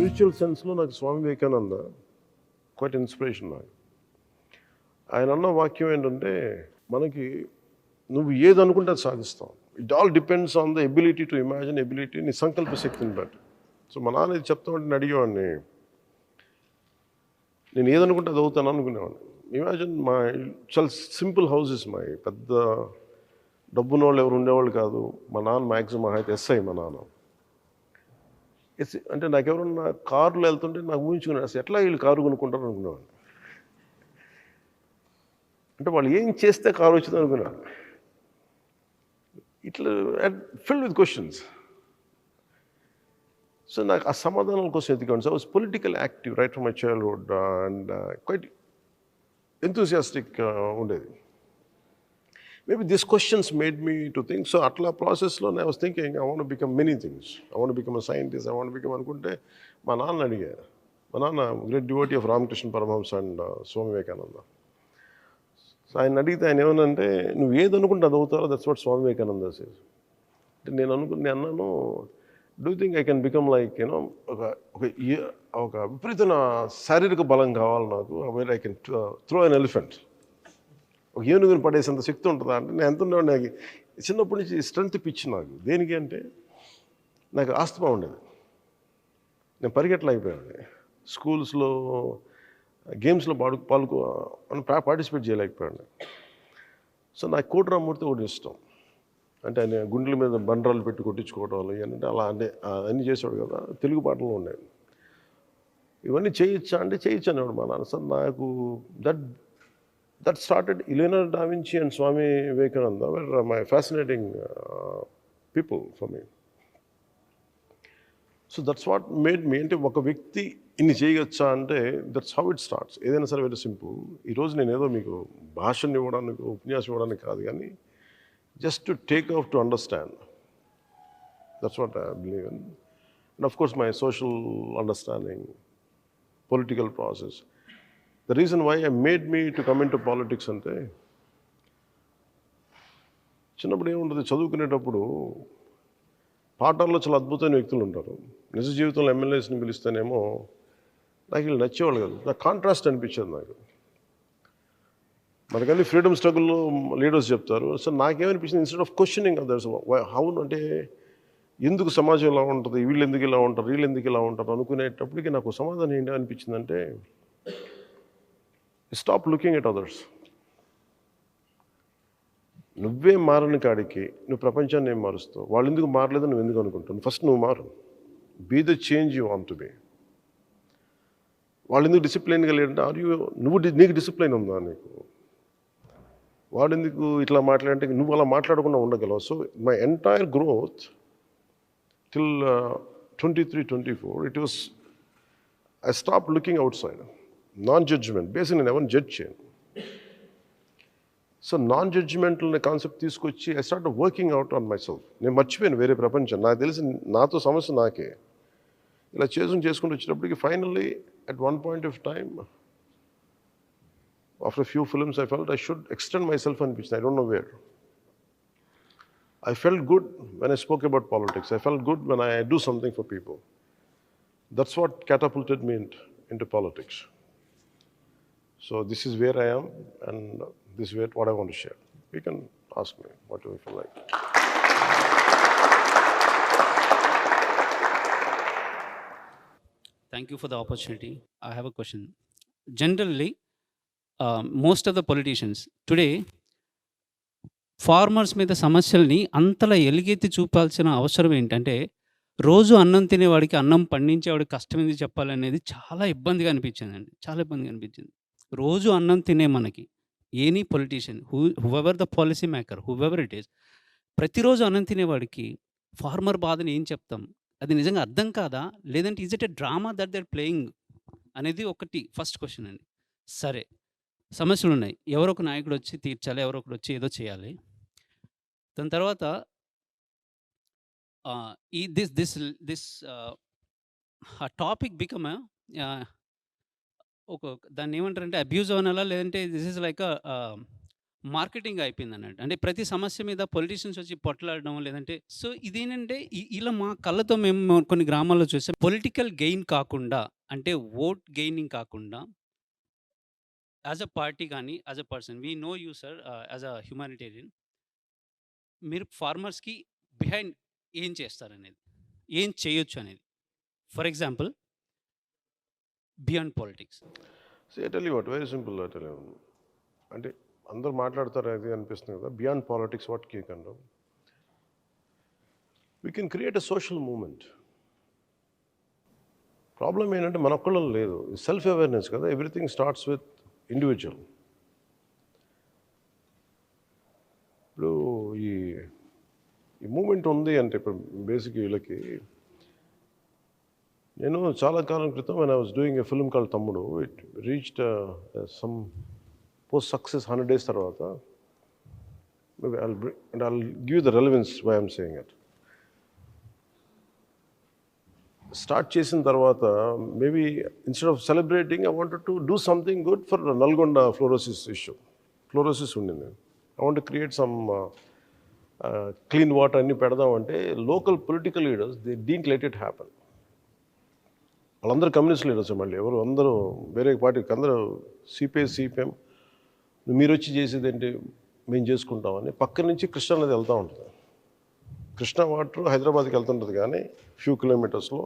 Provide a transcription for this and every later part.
Spiritual సెన్స్లో నాకు Swami Vivekananda quiet inspiration నాకు. ఆయన అన్న వాక్యం ఏంటంటే, మనకి నువ్వు ఏది అనుకుంటే అది సాధిస్తావు. It all depends on the ability to imagine, ability నీ సంకల్ప శక్తిని బట్టి. సో మా నాన్న ఇది చెప్తామంటే నేను అడిగేవాడిని, నేను ఏదనుకుంటే అది అవుతాను అనుకునేవాడిని. ఇమాజిన్ మా చాలా సింపుల్ హౌసెస్ మా, పెద్ద డబ్బున్న వాళ్ళు ఎవరు ఉండేవాళ్ళు కాదు. మా నాన్న మ్యాక్సిమం అయితే ఎస్ఐ మా నాన్న. అంటే నాకు ఎవరన్నా కారులో వెళ్తుంటే నాకు ఊహించుకున్నాను, అసలు ఎట్లా వీళ్ళు కారు కొనుక్కుంటారు అనుకునేవాడిని. అంటే వాళ్ళు ఏం చేస్తే కారు వచ్చింది అనుకున్నాను. ఇట్లా ఫిల్డ్ విత్ క్వశ్చన్స్. సో నాకు ఆ సమాధానాల కోసం ఎత్తుకోండి. So I was political active right from my childhood and quite enthusiastic ఉండేది. Maybe this questions made me to think. So అట్లా ప్రాసెస్లో I was thinking I want become many things. I want become a scientist, I want become అనుకుంటే మా నాన్న అడిగారు. మా నాన్న great devotee of Ramakrishna Paramahansa and Swami Vivekananda. So ఆయన అడిగితే ఆయన ఏమనంటే, నువ్వు ఏది అనుకుంటే అది అవుతారో, that's what Swami Vivekananda says. అంటే నేను అన్నాను, do think I can become like you know ఒక విపరీతమైన శారీరక బలం కావాలి నాకు, where I can throw an elephant. ఒక ఏనుగుని పడేసేంత శక్తి ఉంటుందా అంటే, నేను ఎంత ఉండేవాడు. నాకు చిన్నప్పటి నుంచి స్ట్రెంత్ పిచ్చి నాకు. దేనికి అంటే, నాకు ఆస్తమా ఉండేది. నేను పరిగెట్టలేకపోయాను. స్కూల్స్లో గేమ్స్లో పార్టిసిపేట్ చేయలేకపోయాను. సో నాకు కోటరామూర్తి ఒకటి ఇష్టం. అంటే ఆయన గుండెల మీద బండరాలు పెట్టి కొట్టించుకోవడం ఇవన్నీ అలా అంటే అన్నీ చేసేవాడు కదా. తెలుగు పాటలు ఉన్నాయి. ఇవన్నీ చేయొచ్చా అంటే చేయొచ్చు అనేవాడు మా నాన్న. సార్ నాకు that started. Leonardo da Vinci and Swami Vivekananda were my fascinating people for me. So that's what made me. అంటే ఒక వ్యక్తి ఇన్ని చేయగచ్చా అంటే దట్స్ హౌ ఇట్ స్టార్ట్స్. ఏదైనా సరే వెరీ సింపుల్. ఈరోజు నేను ఏదో మీకు భాషను ఇవ్వడానికి, ఉపన్యాసం ఇవ్వడానికి కాదు, కానీ just to take out to understand. That's what I believe in. And of course my social understanding, political process. The reason why I made me to come in to politics అంటే, చిన్నప్పుడు ఏముంటుంది, చదువుకునేటప్పుడు పాఠాల్లో చాలా అద్భుతమైన వ్యక్తులు ఉంటారు. నిజ జీవితంలో ఎమ్మెల్యేస్ని పిలిస్తేనేమో నాకు వీళ్ళు నచ్చేవాళ్ళు కాదు. నాకు కాంట్రాస్ట్ అనిపించేది. నాకు మనకన్నీ ఫ్రీడమ్ స్ట్రగుల్లో లీడర్స్ చెప్తారు. సో నాకేమనిపించింది, instead of questioning others how అంటే ఎందుకు సమాజం ఇలా ఉంటుంది, వీళ్ళు ఎందుకు ఇలా ఉంటారు, వీళ్ళు ఎందుకు ఇలా ఉంటారు అనుకునేటప్పటికి నాకు సమాధానం ఏంటి అనిపించిందంటే, స్టాప్ లుకింగ్ ఎట్ అదర్స్. నువ్వే మారని కాడికి నువ్వు ప్రపంచాన్ని ఏం మారుస్తావు? వాళ్ళు ఎందుకు మారలేదని నువ్వు ఎందుకు అనుకుంటావు? ఫస్ట్ నువ్వు మారు. Be the change you want to be. వాళ్ళు ఎందుకు డిసిప్లైన్గా లేదంటే, నీకు డిసిప్లైన్ ఉందా? నీకు వాడు ఎందుకు ఇట్లా మాట్లాడంటే నువ్వు అలా మాట్లాడకుండా ఉండగలవు. So my entire growth till 23-24 it was I stop looking outside. Non judgement basic. నేను ఎవరిని జడ్జ్ చేయను. సో నాన్ జడ్జిమెంటల్ అనే కాన్సెప్ట్ తీసుకొచ్చి I start working out on myself. నేను మర్చిపోయాను వేరే ప్రపంచం. నాకు తెలిసి నాతో సమస్య నాకే. ఇలా చేసుకుంటూ వచ్చేటప్పటికి finally at one point of time after few films I felt I should extend myself అనిపించింది. I don't know where. I felt good when I spoke about politics. I felt good when I do something for people. That's what catapulted me into politics. So this is where I am, and this is what I want to share. You can ask me whatever you feel like. Thank you for the opportunity. I have a question. Generally, most of the politicians today, farmers మీద సమస్యల్ని అంతలా ఎలుగెత్తి చూపాల్సిన అవసరం ఏంటంటే, రోజు అన్నం తినేవాడికి, అన్నం పండించేవాడికి కష్టం ఎందుకు చెప్పాలనేది చాలా ఇబ్బందిగా అనిపించిందండి. చాలా ఇబ్బందిగా అనిపించింది. రోజు అన్నం తినే మనకి, any politician, whoever the policy maker, whoever it is, ప్రతిరోజు అన్నం తినేవాడికి ఫార్మర్ బాధని ఏం చెప్తాం? అది నిజంగా అర్థం కాదా? లేదంటే is it a drama that they are playing అనేది ఒకటి ఫస్ట్ క్వశ్చన్ అండి. సరే, సమస్యలున్నాయి. ఎవరో ఒక నాయకుడు వచ్చి తీర్చాలి, ఎవరో ఒకడు వచ్చి ఏదో చేయాలి. దాని తర్వాత ఈ దిస్ టాపిక్ బికమ్ ఒక దాన్ని ఏమంటారంటే అబ్యూజ్ అనాలా, లేదంటే దిస్ ఈజ్ లైక్ మార్కెటింగ్ అయిపోయిందన్నట్టు. అంటే ప్రతి సమస్య మీద పొలిటీషియన్స్ వచ్చి పొట్లాడడం లేదంటే సో ఇదేంటంటే ఇలా మా కళ్ళతో మేము కొన్ని గ్రామాల్లో చూసాం. పొలిటికల్ గెయిన్ కాకుండా అంటే ఓట్ గెయినింగ్ కాకుండా యాస్ ఎ పార్టీ గానీ, as a person we know you sir as a humanitarian మీరు ఫార్మర్స్‌కి బిహైండ్ ఏం చేస్తారనేది. ఏం చేయొచ్చు అనేది. For example beyond politics. So I tell you what very simple. I tell you అంటే అందరూ మాట్లాడతారు అది అనిపిస్తుంది కదా. Beyond politics what cake and we can create a social movement. Problem ఏంటంటే మన ఒక్కళ్ళలో లేదు, సెల్ఫ్ అవేర్నెస్ కదా. Everything starts with individual. ఇప్పుడు ఈ ఈ మూమెంట్ ఉంది అంటే ఇప్పుడు బేసిక్ వీళ్ళకి నేను చాలా కాలం క్రితం when I was doing a film called తమ్ముడు, it reached some post success 100 days తర్వాత maybe I'll give you the relevance why I'm saying it. Start చేసిన తర్వాత maybe instead of celebrating I wanted to do something good for Nalgonda fluorosis issue. Fluorosis ఉండింది. I want to create some clean water అన్నీ పెడదామంటే local political leaders they didn't let it happen. వాళ్ళందరూ communist leaders మళ్ళీ ఎవరు అందరూ వేరే పార్టీకి అందరూ సిపిఎం మీరు వచ్చి చేసేది ఏంటి మేము చేసుకుంటామని పక్క నుంచి కృష్ణా నది వెళ్తూ ఉంటుంది. కృష్ణా వాటర్ హైదరాబాద్కి వెళ్తుంటుంది కానీ ఫ్యూ కిలోమీటర్స్లో.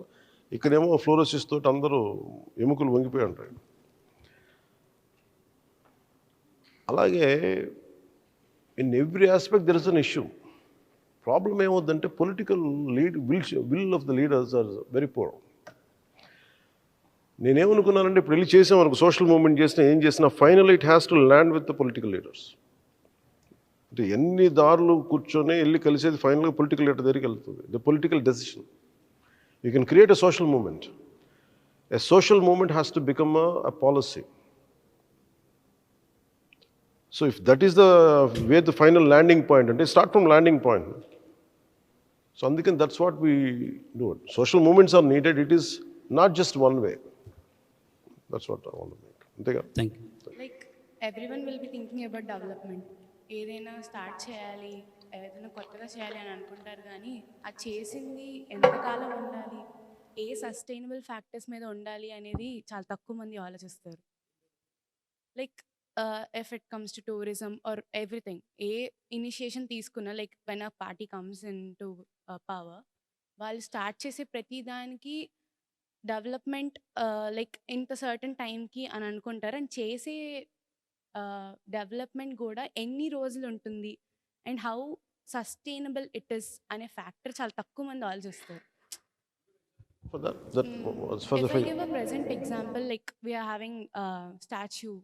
ఇక్కడేమో ఫ్లోరోసిస్ తోటి అందరూ ఎముకలు వంగిపోయి ఉంటాయి. అలాగే in every aspect there is an issue. Problem ఏమవుద్దంటే political will of the leaders are very poor. నేనేమనుకున్నానంటే ఇప్పుడు వెళ్ళి చేసామనుకో సోషల్ మూవ్మెంట్ చేసినా ఏం చేసినా final it has to land with the political leaders. అంటే ఎన్ని దారులు కూర్చొని వెళ్ళి కలిసేది ఫైనల్గా పొలిటికల్ లీడర్ దగ్గరికి వెళ్తుంది. The political decision. You can create a social movement. A social movement has to become a policy. So if that is the way the final landing point అంటే start from landing point. So అందుకని that's what we do it. Social movements are needed. It is not just one way. That's what I want to make. అంతేగా. Thank you. Like everyone will be thinking about development. ఏదైనా start చేయాలి, ఏదైనా కొత్తగా చేయాలి అని అనుకుంటారు కానీ అది చేసింది ఎంతకాలం ఉండాలి, ఏ సస్టైనబుల్ ఫ్యాక్టర్స్ మీద ఉండాలి అనేది చాలా తక్కువ మంది ఆలోచిస్తారు. Like if it comes to tourism or everything, ఏ ఇనిషియేషన్ తీసుకున్నా like when a party comes into power, వాళ్ళు స్టార్ట్ చేసే ప్రతి దానికి డెవలప్మెంట్ లైక్ ఇంత సర్టన్ టైంకి అని అనుకుంటారు. అండ్ చేసే డెవలప్మెంట్ కూడా ఎన్ని రోజులు ఉంటుంది and how sustainable it is అనే ఫ్యాక్టర్ చాలా తక్కువ మంది ఆలోచిస్తారు. For that was for If the I give a present example, like we are having a statue.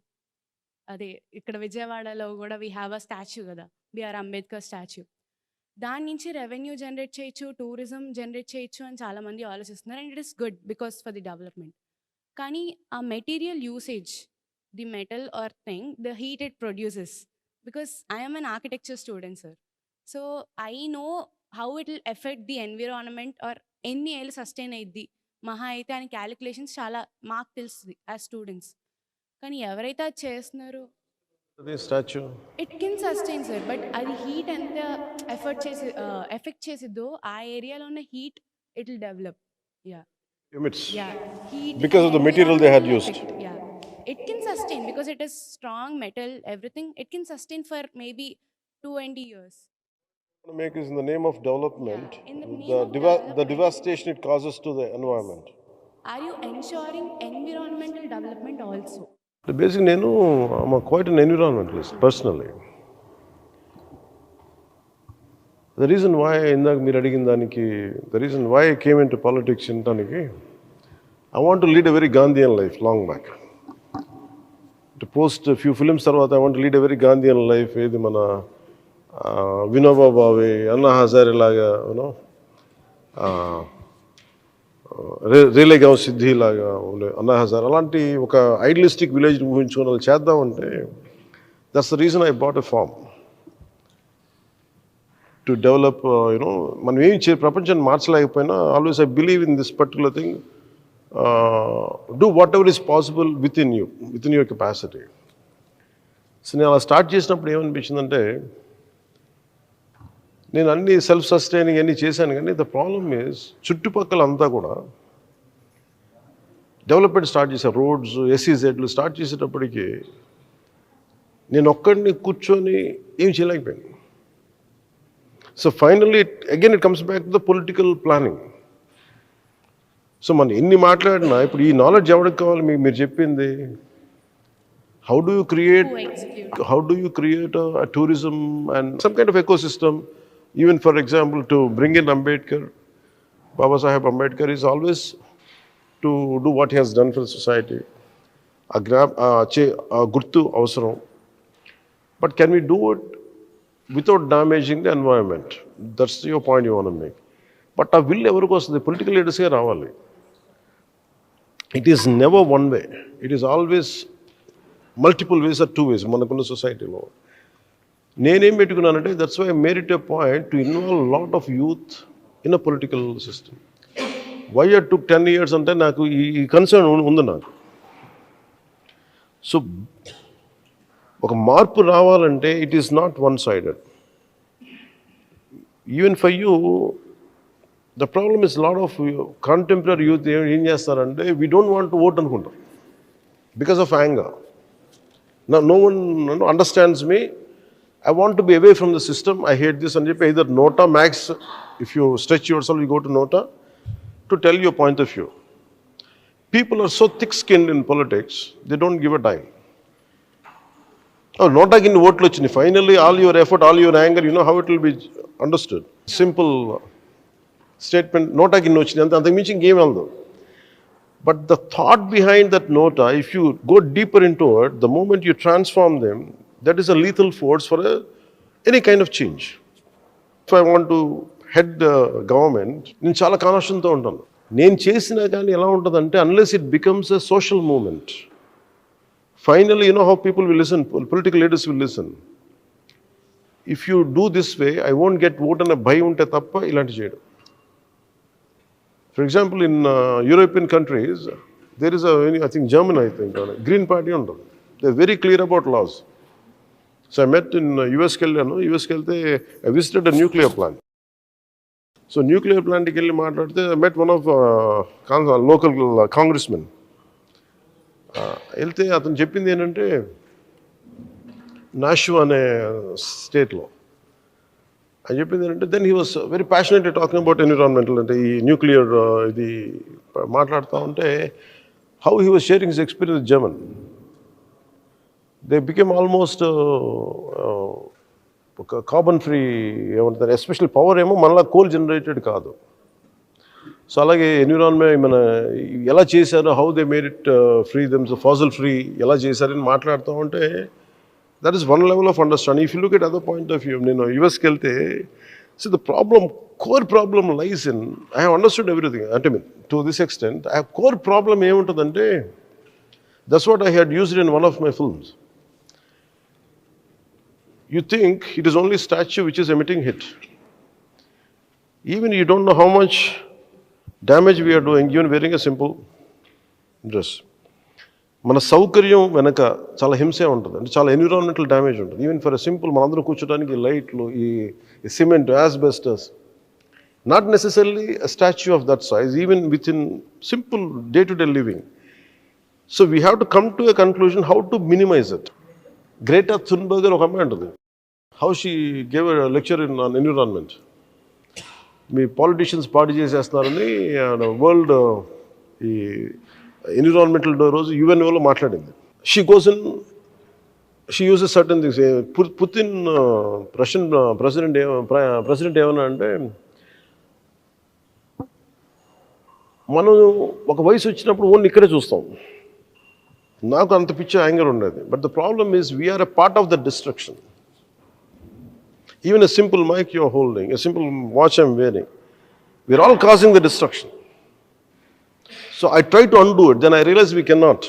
అదే ఇక్కడ విజయవాడలో కూడా వీ హ్యావ్ అ స్టాచ్యూ కదా, బిఆర్ అంబేద్కర్ స్టాచ్యూ. దాని నుంచి రెవెన్యూ జనరేట్ చేయొచ్చు, టూరిజం జనరేట్ చేయొచ్చు అని చాలామంది ఆలోచిస్తున్నారు. And it is good because for the development. కానీ ఆ material usage, the metal or thing, the heat it produces, because I'm an architecture student sir. So I know how it will effect the environment or ఎన్ని ఏళ్ళు sustain అయ్యిద్ది మహా అయితే అని calculations చాలా మాకు తెలుస్తుంది యాజ్ స్టూడెంట్స్. కానీ ఎవరైతే అది చేస్తున్నారో statue it can sustain sir, but అది హీట్ ఎంత ఎఫెక్ట్ చేసిద్దో ఆ ఏరియాలో ఉన్న heat it will develop. emits Heat because of the material they had used. It can sustain because it is strong metal, everything. It can sustain for maybe 20 years. To make is in the name of development, In the name the of development. the devastation it causes to the environment. Are you ensuring environmental development also? Basically, I'm quite an environmentalist personally. The reason why the reason why I came into politics in Taniki, I want to lead a very Gandhian life long back. To post a few films, I want to lead a very Gandhian life. Edi mana Vinoba Bhave, Anna Hazare laga, రేలేగావ్ సిద్ధి లాగా అన్నా హజార్ అలాంటి ఒక idealistic village ఊహించుకుని వాళ్ళు చేద్దామంటే that's the reason I bought a farm to develop. మనం ఏం ప్రపంచాన్ని మార్చలేకపోయినా always I believe in this particular thing. Do whatever is possible within your capacity. So నేను అలా స్టార్ట్ చేసినప్పుడు ఏమనిపించిందంటే, నేను అన్ని సెల్ఫ్ సస్టైనింగ్ అన్నీ చేశాను, కానీ ద ప్రాబ్లమ్ ఈజ్ చుట్టుపక్కల అంతా కూడా డెవలప్మెంట్ స్టార్ట్ చేశారు. రోడ్స్, ఎస్సీజెడ్లు స్టార్ట్ చేసేటప్పటికి నేను ఒక్కడిని కూర్చొని ఏం చేయలేకపోయాను. So finally again it comes back to the political planning. So మనం ఎన్ని మాట్లాడినా ఇప్పుడు ఈ నాలెడ్జ్ ఎవరికి కావాలి? మీరు చెప్పింది how do you create Who execute? how do you create a tourism and some kind of ecosystem? Even for example, to bring in Ambedkar, Baba Saheb Ambedkar is always to do what he has done for the society. Gurtu avasaram. But can we do it without damaging the environment? That's your point you want to make. But a will ఎవరికి వస్తుంది? Political లీడర్స్గా రావాలి. It is never one way. It is always multiple ways or 2 ways మనకున్న సొసైటీలో. నేనేం పెట్టుకున్నానంటే, that's why I made it a point to involve lot of youth in a political system. Why I took 10 years అంటే నాకు ఈ concern ఉంది నాకు. So ఒక మార్పు రావాలంటే it is not one sided. Even for you the problem is lot of contemporary youth ఏం చేస్తారంటే, we don't want to vote అనుకుంటాం because of anger. Now, no one understands me. I want to be away from the system. I hate this. And either Nota, Max, if you stretch yourself, you go to Nota to tell your point of view. People are so thick-skinned in politics, they don't give a dime. Oh, Nota kin vote lochini. Finally, all your effort, all your anger, you know how it will be understood. Simple statement, Nota kin lochini. Antak minchi game aldo. But the thought behind that nota, if you go deeper into it, the moment you transform them, that is a lethal force for any kind of change. If I want to head the government, నేను చాలా కాన్షియస్తో ఉంటాను. నేను చేసినా కానీ ఎలా ఉంటుందంటే, unless it becomes a social movement, finally, you know how people will listen, political leaders will listen. If you do this way, I won't get vote అనే భయం ఉంటే తప్ప ఇలాంటి చేయడం. For example, in European countries, there is I think German, Green Party ఉంటుంది. They're very clear about laws. So I met in US కెళ్ళాను. US కెళ్తే I visited a nuclear plant. So nuclear plantకి వెళ్ళి మాట్లాడితే I met one of local congressmen. వెళ్తే అతను చెప్పింది ఏంటంటే, నాషు అనే స్టేట్లో అని చెప్పింది ఏంటంటే, then he was very passionately talking about environmental, అంటే ఈ న్యూక్లియర్ ఇది మాట్లాడుతూ ఉంటే, how he was sharing his experience with German. They became almost ఒక కార్బన్ ఫ్రీ ఏమంటారు, ఎస్పెషల్లీ పవర్ ఏమో మనలా కోల్ జనరేటెడ్ కాదు. సో అలాగే ఎన్విరాన్మెంట్ మన ఎలా చేశారు, how they made it free them's fossil free ఎలా చేశారని మాట్లాడుతూ ఉంటే, that is one level of understanding. If you look at other point of view, US kelte, see the core problem lies in, I have understood everything. I mean, to this extent, I have core problem emuntadante, that's what I had used in one of my films. You think it is only statue which is emitting heat. Even you don't know how much damage we are doing, even wearing a simple dress. మన సౌకర్యం వెనక చాలా హింసే ఉంటుంది, అంటే చాలా environmental damage ఉంటుంది. Even for a simple మనందరం కూర్చోడానికి లైట్లు, ఈ cement, asbestos, not necessary a statue of that size, even within simple day to day living. So we have to come to a conclusion how to minimize it. Greta Thunberg ఒక అమ్మాయి ఉంటుంది, how she gave a lecture in on environment. మీ politicians party చేసేస్తున్నారని world ఈ environmental రోజు యుఎన్ఓలో మాట్లాడింది. She goes in, she uses certain things. Putin Russian president ఏమన్నా అంటే, మనం ఒక వయసు వచ్చినప్పుడు ఓన్లీ ఇక్కడే చూస్తాం. నాకు అంత పిచ్చే యాంగర్ ఉండేది. But the problem is we're a part of the destruction. Even a simple mic you are holding, a simple watch I'm wearing, we're all causing the destruction. So I try to undo it, then I realize we cannot.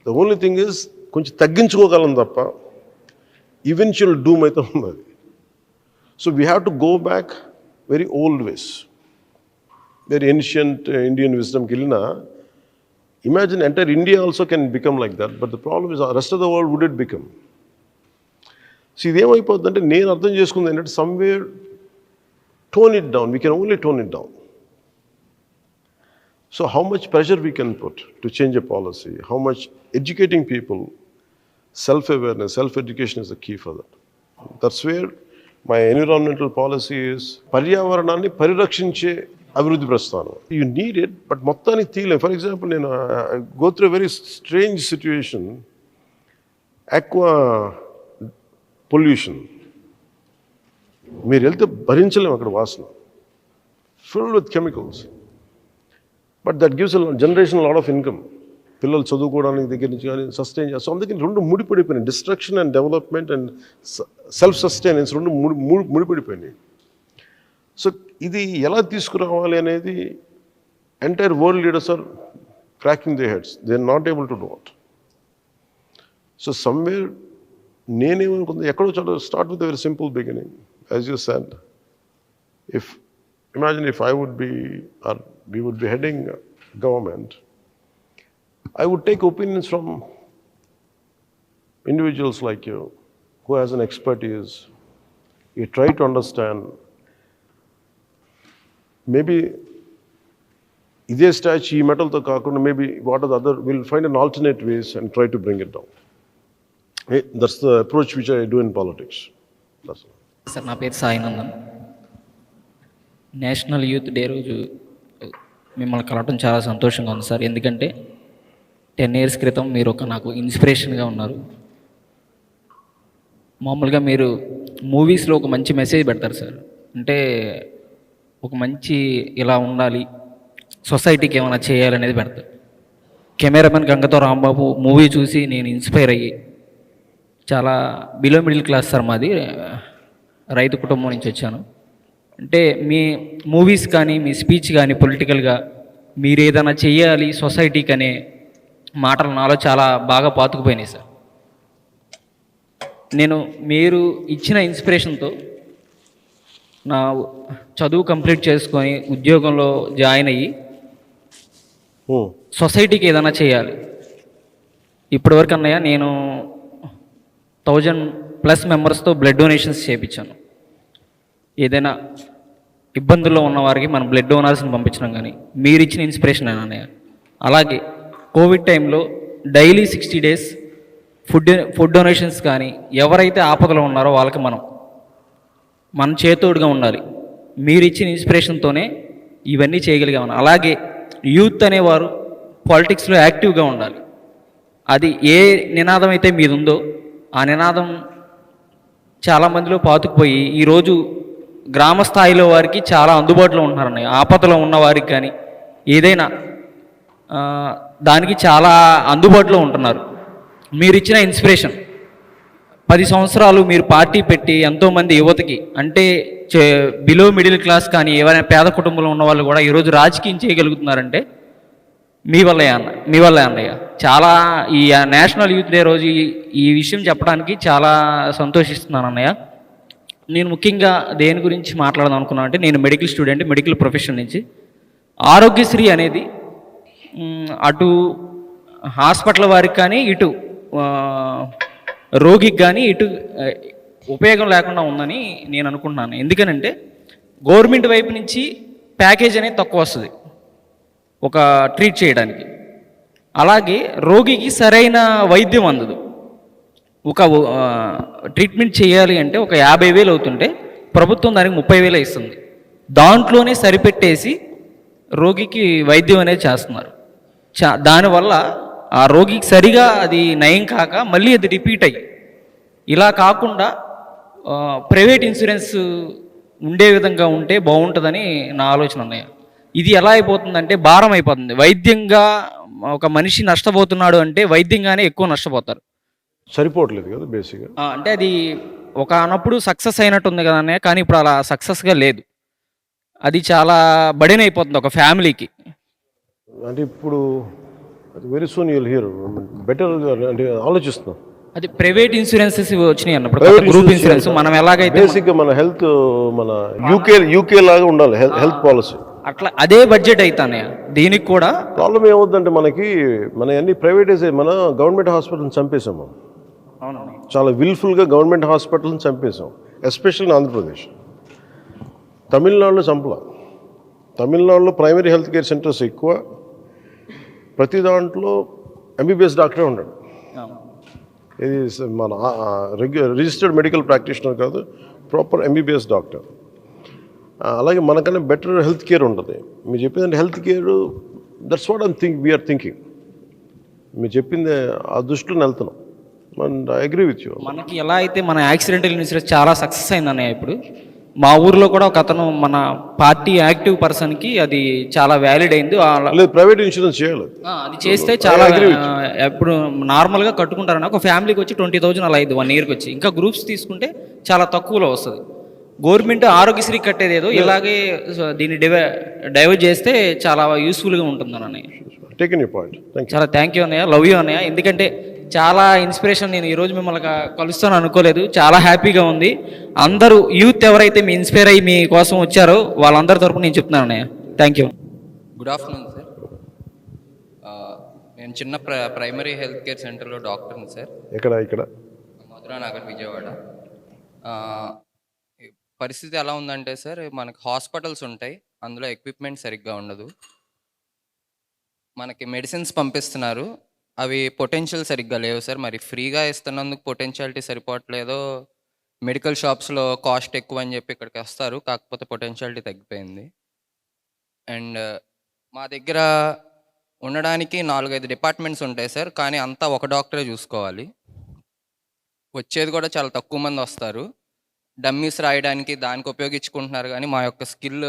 The only thing is, కొంచెం తగ్గించుకోగలం తప్ప eventual doom అయితే ఉన్నది. So we have to go back very old ways, very ancient Indian wisdomకి వెళ్ళినా Imagine entire India also can become like that, but the problem is the rest of the world would it become? See, ఇదేమైపోతుందంటే నేను అర్థం చేసుకుంది ఏంటంటే somewhere tone it down. We can only tone it down. So how much pressure we can put to change a policy, how much educating people, self-awareness, self-education is the key for that. That's where my environmental policy is పర్యావరణాన్ని పరిరక్షించే అభివృద్ధి ప్రస్థానం. You need it, but మొత్తానికి తీయలేం. For example, నేను go through a very strange situation, aqua pollution. మీరు వెళ్తే భరించలేము అక్కడ వాసన, filled with chemicals. But that gives generation lot of income. పిల్లలు చదువుకోవడానికి దగ్గర నుంచి కానీ సస్టైన్ చేస్తాం. అందుకని రెండు ముడిపడిపోయినాయి, destruction and development and self sustenance రెండు ముడిపడిపోయినాయి. సో ఇది ఎలా తీసుకురావాలి అనేది entire world leaders are cracking they heads, they are not able to do it. So somewhere నేనేమనుకుంది, ఎక్కడో చోట start with very simple beginning. As you said, imagine if I would be, or we would be heading government, I would take opinions from individuals like you, who has an expertise. You try to understand, maybe ఇదే statue ఈ మెటల్తో కాకుండా maybe what are the other, we'll find an alternate ways and try to bring it down. That's the approach which I do in politics. That's all. Sir, నా పేరు Sainandan. National youth day రోజు మిమ్మల్ని కలవటం చాలా సంతోషంగా ఉంది సార్. ఎందుకంటే 10 years క్రితం మీరు నాకు ఇన్స్పిరేషన్గా ఉన్నారు. మామూలుగా మీరు మూవీస్లో ఒక మంచి మెసేజ్ పెడతారు సార్. అంటే ఒక మంచి ఇలా ఉండాలి, సొసైటీకి ఏమైనా చేయాలనేది పెడతారు. కెమెరామెన్ గంగతో రాంబాబు మూవీ చూసి నేను ఇన్స్పైర్ అయ్యి, చాలా బిలో మిడిల్ క్లాస్ సార్ మాది, రైతు కుటుంబం నుంచి వచ్చాను. అంటే మీ మూవీస్ కానీ మీ స్పీచ్ కానీ పొలిటికల్గా మీరు ఏదైనా చెయ్యాలి సొసైటీకి అనే మాటలు నాలో చాలా బాగా పాతుకుపోయినాయి సార్. నేను మీరు ఇచ్చిన ఇన్స్పిరేషన్తో నా చదువు కంప్లీట్ చేసుకొని ఉద్యోగంలో జాయిన్ అయ్యి సొసైటీకి ఏదైనా చేయాలి. ఇప్పటివరకు అన్నయ్య నేను 1000+ మెంబర్స్తో బ్లడ్ డొనేషన్స్ చేయించాను. ఏదైనా ఇబ్బందుల్లో ఉన్న వారికి మనం బ్లడ్ డోనర్స్ని పంపించడం కానీ మీరు ఇచ్చిన ఇన్స్పిరేషన్ అన్నయ్య. అలాగే కోవిడ్ టైంలో డైలీ 60 days ఫుడ్ డొనేషన్స్ కానీ ఎవరైతే ఆపదలో ఉన్నారో వాళ్ళకి మన చేతోడుగా ఉండాలి. మీరు ఇచ్చిన ఇన్స్పిరేషన్తోనే ఇవన్నీ చేయగలిగామని. అలాగే యూత్ అనేవారు పాలిటిక్స్లో యాక్టివ్గా ఉండాలి. అది ఏ నినాదం అయితే మీద ఉందో ఆ నినాదం చాలామందిలో పాతుకుపోయి ఈరోజు గ్రామ స్థాయిలో వారికి చాలా అందుబాటులో ఉంటున్నారన్నయ్య. ఆపదలో ఉన్న వారికి కానీ ఏదైనా దానికి చాలా అందుబాటులో ఉంటున్నారు. మీరు ఇచ్చిన ఇన్స్పిరేషన్ 10 సంవత్సరాలు మీరు పార్టీ పెట్టి ఎంతోమంది యువతకి, అంటే బిలో మిడిల్ క్లాస్ కానీ ఎవరైనా పేద కుటుంబంలో ఉన్న వాళ్ళు కూడా ఈరోజు రాజకీయం చేయగలుగుతున్నారంటే మీ వల్లే అన్నయ్య. చాలా ఈ నేషనల్ యూత్ డే రోజు ఈ విషయం చెప్పడానికి చాలా సంతోషిస్తున్నాను అన్నయ్య. నేను ముఖ్యంగా దేని గురించి మాట్లాడదాం అనుకున్నాను అంటే, నేను మెడికల్ స్టూడెంట్, మెడికల్ ప్రొఫెషన్ నుంచి. ఆరోగ్యశ్రీ అనేది అటు హాస్పిటల్ వారికి కానీ ఇటు రోగికి కానీ ఇటు ఉపయోగం లేకుండా ఉందని నేను అనుకుంటున్నాను. ఎందుకనంటే గవర్నమెంట్ వైపు నుంచి ప్యాకేజ్ అనేది తక్కువ వస్తుంది ఒక ట్రీట్ చేయడానికి. అలాగే రోగికి సరైన వైద్యం అందదు. ఒక ట్రీట్మెంట్ చేయాలి అంటే ఒక 50,000 అవుతుంటే ప్రభుత్వం దానికి 30,000 ఇస్తుంది. దాంట్లోనే సరిపెట్టేసి రోగికి వైద్యం అనేది చేస్తున్నారు. దానివల్ల ఆ రోగికి సరిగా అది నయం కాక మళ్ళీ అది రిపీట్ అయ్యి, ఇలా కాకుండా ప్రైవేట్ ఇన్సూరెన్స్ ఉండే విధంగా ఉంటే బాగుంటుందని నా ఆలోచన అన్నయ్య. ఇది ఎలా అయిపోతుందంటే భారం అయిపోతుంది. వైద్యంగా ఒక మనిషి నష్టపోతున్నాడు అంటే వైద్యంగానే ఎక్కువ నష్టపోతారు. సరిపోవట్లేదు కదా బేసిక్గా. అంటే అది ఒక అన్నప్పుడు సక్సెస్ అయినట్టుంది కదా అన్నయ్య, కానీ ఇప్పుడు అలా సక్సెస్గా లేదు. అది చాలా బర్డెన్ అయిపోతుంది ఒక ఫ్యామిలీకి. అంటే ఇప్పుడు very soon you'll here better అంటే ఆలోచిస్తున్నాం. అది ప్రైవేట్ ఇన్సూరెన్సెస్ వచ్చినాయి అన్నప్పుడు, గ్రూప్ ఇన్సూరెన్స్ మనం ఎలాగైతే బేసిక్గా మన హెల్త్ మన యూకే లాగా ఉండాలి హెల్త్ పాలసీ. అట్లా అదే బడ్జెట్ అవుతానే దీనికి కూడా. ప్రాబ్లం ఏమవుతుందంటే మన అన్ని ప్రైవేటైజ్ మన గవర్నమెంట్ హాస్పిటల్ని చంపేసాం మనం. అవునన్నయ్య. చాలా విల్ఫుల్గా గవర్నమెంట్ హాస్పిటల్ని చంపేసాం, ఎస్పెషల్లీ ఆంధ్రప్రదేశ్. తమిళనాడులో చంపలా. తమిళనాడులో ప్రైమరీ హెల్త్ కేర్ సెంటర్స్ ఎక్కువ, ప్రతి దాంట్లో ఎంబీబీఎస్ డాక్టరే ఉన్నాడు. ఇది మన రిజిస్టర్డ్ మెడికల్ ప్రాక్టీషనర్ కాదు, ప్రాపర్ ఎంబీబీఎస్ డాక్టర్. అలాగే మనకన్నా బెటర్ హెల్త్ కేర్ ఉంటుంది. మీరు చెప్పిందంటే health care, that's what we're thinking. మీరు చెప్పింది ఆ దృష్టిలో వెళ్తున్నాం. And I agree with you. మనకి ఎలా అయితే మన యాక్సిడెంటల్ ఇన్సూరెన్స్ చాలా సక్సెస్ అయిందన్నయ్య. ఇప్పుడు మా ఊర్లో కూడా ఒక అతను మన పార్టీ యాక్టివ్ పర్సన్కి అది చాలా వ్యాలిడ్ అయింది. లేదు, ప్రైవేట్ ఇన్సూరెన్స్ చేయాలి. అది చేస్తే చాలా ఇప్పుడు నార్మల్గా కట్టుకుంటారన్న ఒక ఫ్యామిలీకి వచ్చి 20,000 అలా అయింది 1 ఇయర్కి వచ్చి. ఇంకా గ్రూప్స్ తీసుకుంటే చాలా తక్కువలో వస్తుంది. గవర్నమెంట్ ఆరోగ్యశ్రీ కట్టేదేదో ఇలాగే దీన్ని డైవర్ట్ చేస్తే చాలా యూస్ఫుల్గా ఉంటుంది అన్నయ్య. Taken you point. చాలా థ్యాంక్ యూ అన్నయ్య, లవ్ యూ అన్నయ్య. ఎందుకంటే చాలా ఇన్స్పిరేషన్. నేను ఈరోజు మిమ్మల్ని కలుస్తాను అనుకోలేదు, చాలా హ్యాపీగా ఉంది. అందరూ యూత్ ఎవరైతే మీ ఇన్స్పైర్ అయ్యి మీ కోసం వచ్చారో వాళ్ళందరి తరపున నేను చెప్తున్నాను అన్నయ్య. Thank you. Good afternoon sir. నేను చిన్న ప్రైమరీ హెల్త్ కేర్ సెంటర్లో డాక్టర్ని సార్. ఇక్కడ మధురా నగర్, విజయవాడ. పరిస్థితి ఎలా ఉందంటే సార్, మనకి హాస్పిటల్స్ ఉంటాయి, అందులో ఎక్విప్మెంట్ సరిగ్గా ఉండదు. మనకి మెడిసిన్స్ పంపిస్తున్నారు, అవి పొటెన్షియల్ సరిగ్గా లేవు సార్. మరి ఫ్రీగా ఇస్తున్నందుకు పొటెన్షియాలిటీ సరిపోవట్లేదో, మెడికల్ షాప్స్లో కాస్ట్ ఎక్కువ అని చెప్పి ఇక్కడికి వస్తారు, కాకపోతే పొటెన్షియాలిటీ తగ్గిపోయింది. అండ్ మా దగ్గర ఉండడానికి 4-5 డిపార్ట్మెంట్స్ ఉంటాయి సార్, కానీ అంతా ఒక డాక్టరే చూసుకోవాలి. వచ్చేది కూడా చాలా తక్కువ మంది వస్తారు. డమ్మీస్ రాయడానికి దానికి ఉపయోగించుకుంటున్నారు, కానీ మా యొక్క స్కిల్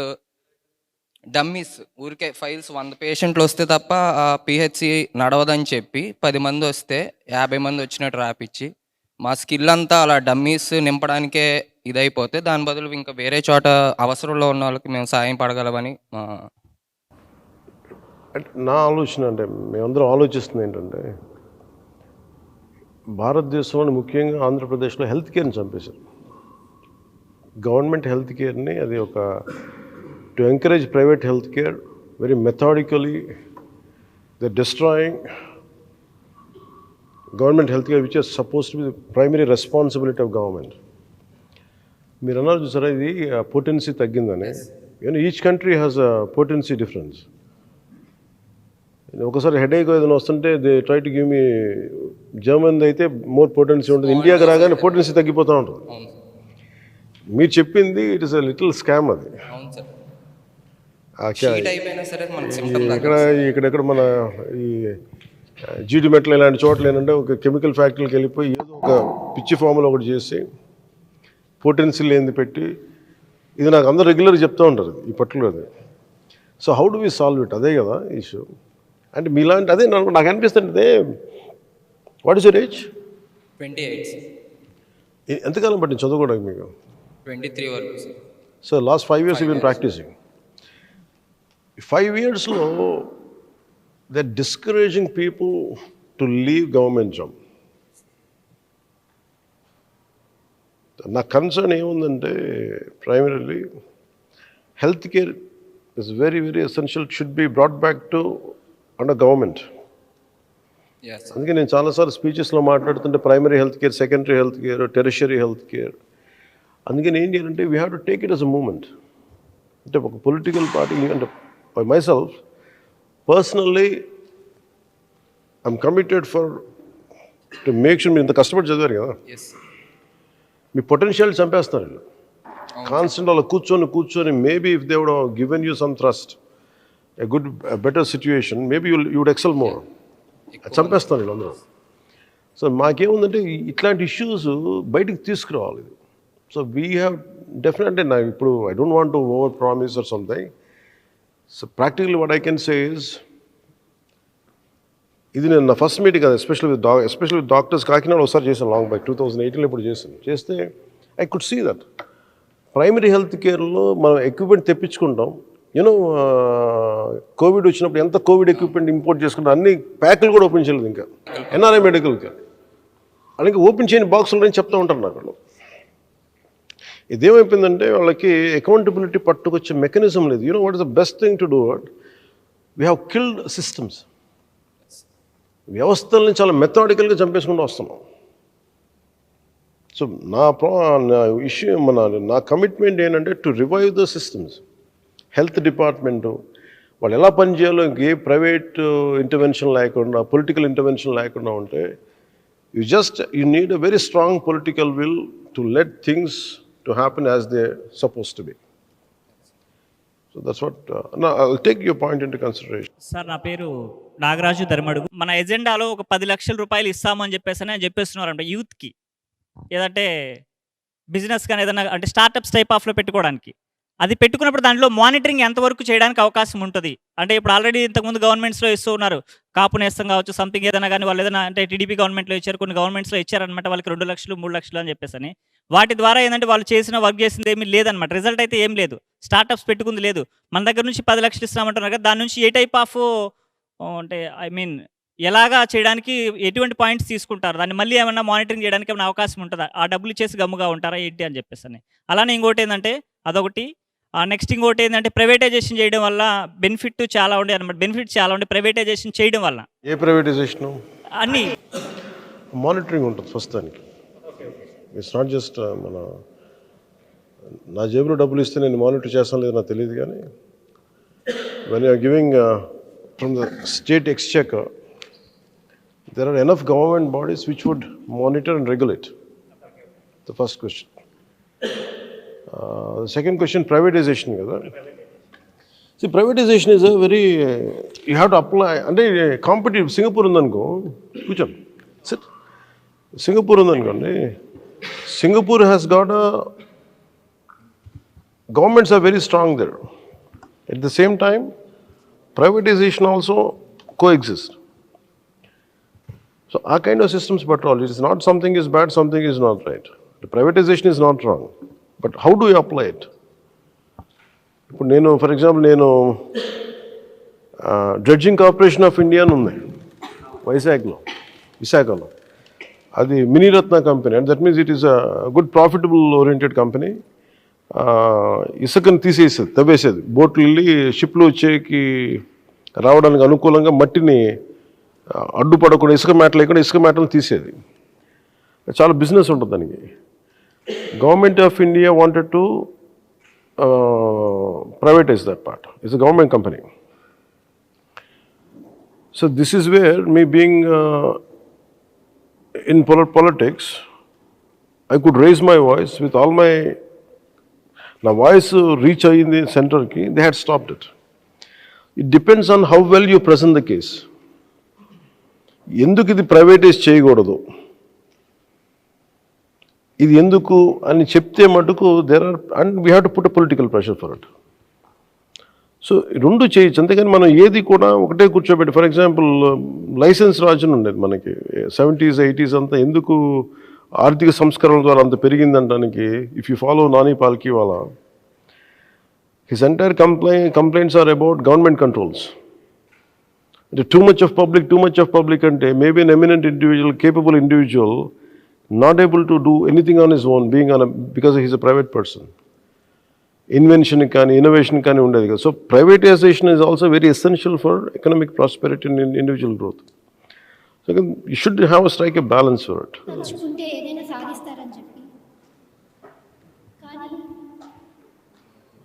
డమ్మీస్ ఊరికే ఫైల్స్ 100 పేషెంట్లు వస్తే తప్ప పిహెచ్సి నడవదని చెప్పి 10 మంది వస్తే 50 మంది వచ్చినట్టు రాపిచ్చి మా స్కిల్ అంతా అలా డమ్మీస్ నింపడానికే ఇదైపోతే, దాని బదులు ఇంకా వేరే చోట అవసరంలో ఉన్న వాళ్ళకి మేము సాయం పడగలమని అంటే నా ఆలోచన. అంటే మేమందరం ఆలోచిస్తుంది ఏంటంటే, భారతదేశంలో ముఖ్యంగా ఆంధ్రప్రదేశ్లో హెల్త్ కేర్ని చంపేశారు. గవర్నమెంట్ హెల్త్ కేర్ని అది ఒక to encourage private health care very methodically they destroying government health care which is suppose to be the primary responsibility of government. మీరు అన్నారు చూసారా, ఇది పొటెన్సీ తగ్గిందని. Each country has a potency difference. ఒకసారి headache ఏదైనా వస్తుంటే they try to give me, German అయితే more potency ఉంటుంది, ఇండియాకి రాగానే పొటెన్సీ తగ్గిపోతూ ఉంటుంది. మీరు చెప్పింది it is a little scam అది. అవును సార్. షీట్ అయిపోయినా సరే మనకి సిమ్టమ్ ఇక్కడెక్కడ మన ఈ జీడి మెట్లు ఇలాంటి చోట్ల ఏంటంటే ఒక కెమికల్ ఫ్యాక్టరీకి వెళ్ళిపోయి ఏదో ఒక పిచ్చి ఫార్ములా ఒకటి చేసి పొటెన్సీ లేనిది పెట్టి, ఇది నాకు అందరూ రెగ్యులర్గా చెప్తూ ఉంటారు ఈ particular. So how do we solve it, అదే కదా ఇష్యూ. అంటే మీలాంటి అదే నాకు అనిపిస్తుంది. What is your age? 28. ఎంతకాలం పట్టింది చదువుకోవడానికి మీకు? 23 వరకు sir. So last 5 years you been practising. 5 yearsలో they discouraging people to leave government job. నా కన్సర్న్ ఏముందంటే, primarily health care is very very essential, should be brought back to under government. అందుకే నేను చాలాసార్లు స్పీచెస్లో మాట్లాడుతుంటే primary health care, secondary health care, tertiary health care. అందుకని ఏం చేయాలంటే we have to take it as a movement. అంటే ఒక పొలిటికల్ పార్టీ అంటే by my self personally I'm committed for to make sure. మీరు ఇంత కష్టపడి చదివారు కదా, మీ పొటెన్షియల్ చంపేస్తారు వీళ్ళు. కాన్స్టెంట్ అలా కూర్చొని maybe if they would given you some thrust, a good better situation, maybe you would excel more. చంపేస్తారు వీళ్ళందరూ. సో మాకేముందంటే ఇట్లాంటి ఇష్యూస్ బయటికి తీసుకురావాలి. సో వీ హ్యావ్ డెఫినెట్లీ, నా ఇప్పుడు I don't want to over promise or something. So practically what I can say is, ఇది నేను నా ఫస్ట్ మీటింగ్ కదా, ఎస్పెషల్లీ విత్ డాక్టర్స్. కాకినాడ ఒకసారి చేశాను లాంగ్ బ్యాక్ 2018లో ఇప్పుడు చేస్తే I could see that primary health కేర్లో మనం ఎక్విప్మెంట్ తెప్పించుకుంటాం. యూనో కోవిడ్ వచ్చినప్పుడు ఎంత కోవిడ్ ఎక్విప్మెంట్ ఇంపోర్ట్ చేసుకుంటాం, అన్ని ప్యాకులు కూడా ఓపెన్ చేయలేదు ఇంకా ఎన్ఆర్ఐ మెడికల్కి. అలాగే ఓపెన్ చేయని బాక్సులు అని చెప్తూ ఉంటారు నాకు. ఇదేమైపోయిందంటే వాళ్ళకి అకౌంటబిలిటీ పట్టుకొచ్చే మెకానిజం లేదు. You know what is the best thing to do it? We have killed systems. వ్యవస్థల్ని చాలా మెథాడికల్గా చంపేసుకుంటూ వస్తున్నాం. సో నా ఇష్యూ నా కమిట్మెంట్ ఏంటంటే to revive the systems. Health department వాళ్ళు ఎలా పనిచేయాలో ఏ ప్రైవేట్ ఇంటర్వెన్షన్ లేకుండా, పొలిటికల్ ఇంటర్వెన్షన్ లేకుండా ఉంటే you need a very strong political will to let things to happen as they're supposed to be. So that's what, now I'll take your point into consideration. Sir నా పేరు నాగరాజు ధర్మడుగు. మన ఎజెండాలో ఒక 10 లక్షల రూపాయలు ఇస్తామని చెప్పేస్తున్నారంట యూత్కి, ఏదంటే బిజినెస్ కానీ ఏదైనా అంటే స్టార్టప్స్ టైప్ ఆఫ్లో పెట్టుకోవడానికి. అది పెట్టుకున్నప్పుడు దాంట్లో మానిటరింగ్ ఎంతవరకు చేయడానికి అవకాశం ఉంటుంది? అంటే ఇప్పుడు ఆల్రెడీ ఇంతకుముందు గవర్నమెంట్స్లో ఇస్తూ ఉన్నారు, కాపు నేస్తం కావచ్చు, సంథింగ్ ఏదైనా కానీ వాళ్ళు ఏదైనా అంటే టీడీపీ గవర్నమెంట్లో ఇచ్చారు, కొన్ని గవర్నమెంట్స్లో ఇచ్చారనమాట వాళ్ళకి 2 లక్షలు 3 లక్షలు అని చెప్పేసి. వాటి ద్వారా ఏంటంటే వాళ్ళు వర్క్ చేసింది ఏమీ లేదనమాట, రిజల్ట్ అయితే ఏం లేదు, స్టార్టప్స్ పెట్టుకుంది లేదు. మన దగ్గర నుంచి 10 లక్షలు ఇస్తామంటున్నారు కదా, దాని నుంచి ఏ టైప్ ఆఫ్ అంటే ఐ మీన్ ఎలాగా చేయడానికి ఎటువంటి పాయింట్స్ తీసుకుంటారు? దాన్ని మళ్ళీ ఏమన్నా మానిటరింగ్ చేయడానికి ఏమైనా అవకాశం ఉంటుందా? ఆ డబ్బులు ఇచ్చేసి గమ్ముగా ఉంటారా ఏంటి అని చెప్పేసి. అలానే ఇంకోటి ఏంటంటే అదొకటి. నెక్స్ట్ ఇంకోటి ఏంటంటే ప్రైవేటైజేషన్ చేయడం వల్ల బెనిఫిట్ చాలా ఉండే అనమాట, బెనిఫిట్ చాలా ఉండే ప్రైవేటైజేషన్ చేయడం వల్ల. ఏ ప్రైవేటైజేషన్? అన్నీ మానిటరింగ్ ఉంటుంది ఫస్ట్ దానికి. ఇట్స్ నాట్ జస్ట్ నా జేబులో డబ్బులు ఇస్తే నేను మానిటర్ చేస్తాను లేదు నాకు తెలియదు, కానీ when you're giving from the state exchequer, there are enough government bodies which would monitor and regulate. The first question. The second question, privatization kada. See, privatization is a very, you have to apply, అంటే competitive. Singapore ఉందనుకో, కూర్చోండి, SIT. Singapore ఉందనుకోండి, Singapore has got a, governments are very strong there. At the same time, privatization also coexist. So our kind of systems patrol, it is not something is bad, something is not right. The privatization is not wrong, but how do you apply it? ఇప్పుడు నేను for example dredging Corporation of India అని ఉంది విశాఖలో. అది Miniratna company, and that means it is a good profitable oriented company. ఇసుకని తీసేసేది, తవ్వేసేది, బోట్లు వెళ్ళి షిప్లు వచ్చేకి రావడానికి అనుకూలంగా మట్టిని అడ్డుపడకుండా, ఇసుక మేట లేకుండా ఇసుక మేటలు తీసేది. చాలా బిజినెస్ ఉంటుంది దానికి. Government of India wanted to privatize that part. It's a government company. So this is where me being in politics, I could raise my voice with all my, నా వాయిస్ రీచ్ అయ్యింది సెంటర్కి, they had stopped it. It depends on how well you present the case. ఎందుకు ఇది privatize చేయకూడదు, ఇది ఎందుకు అని చెప్తే మటుకు there are, and we have to put a political pressure for it. So రెండు చేయొచ్చు, అంతేగాని మనం ఏది కూడా ఒకటే కూర్చోబెట్టి. ఫర్ ఎగ్జాంపుల్ లైసెన్స్ రాజుని ఉండేది మనకి 70s 80s అంతా. ఎందుకు ఆర్థిక సంస్కరణల ద్వారా అంత పెరిగిందంటానికి, if you follow Nani Palkhivala, his entire complaints are about government controls. Too much of public ante maybe an eminent individual, capable individual, not able to do anything on his own, because he's a private person. Invention kani, innovation kani undadi kada. So privatization is also very essential for economic prosperity and individual growth. So you should strike a balance for it. తలుచుకుంటే ఏదైనా సాధిస్తారని చెప్పి, కానీ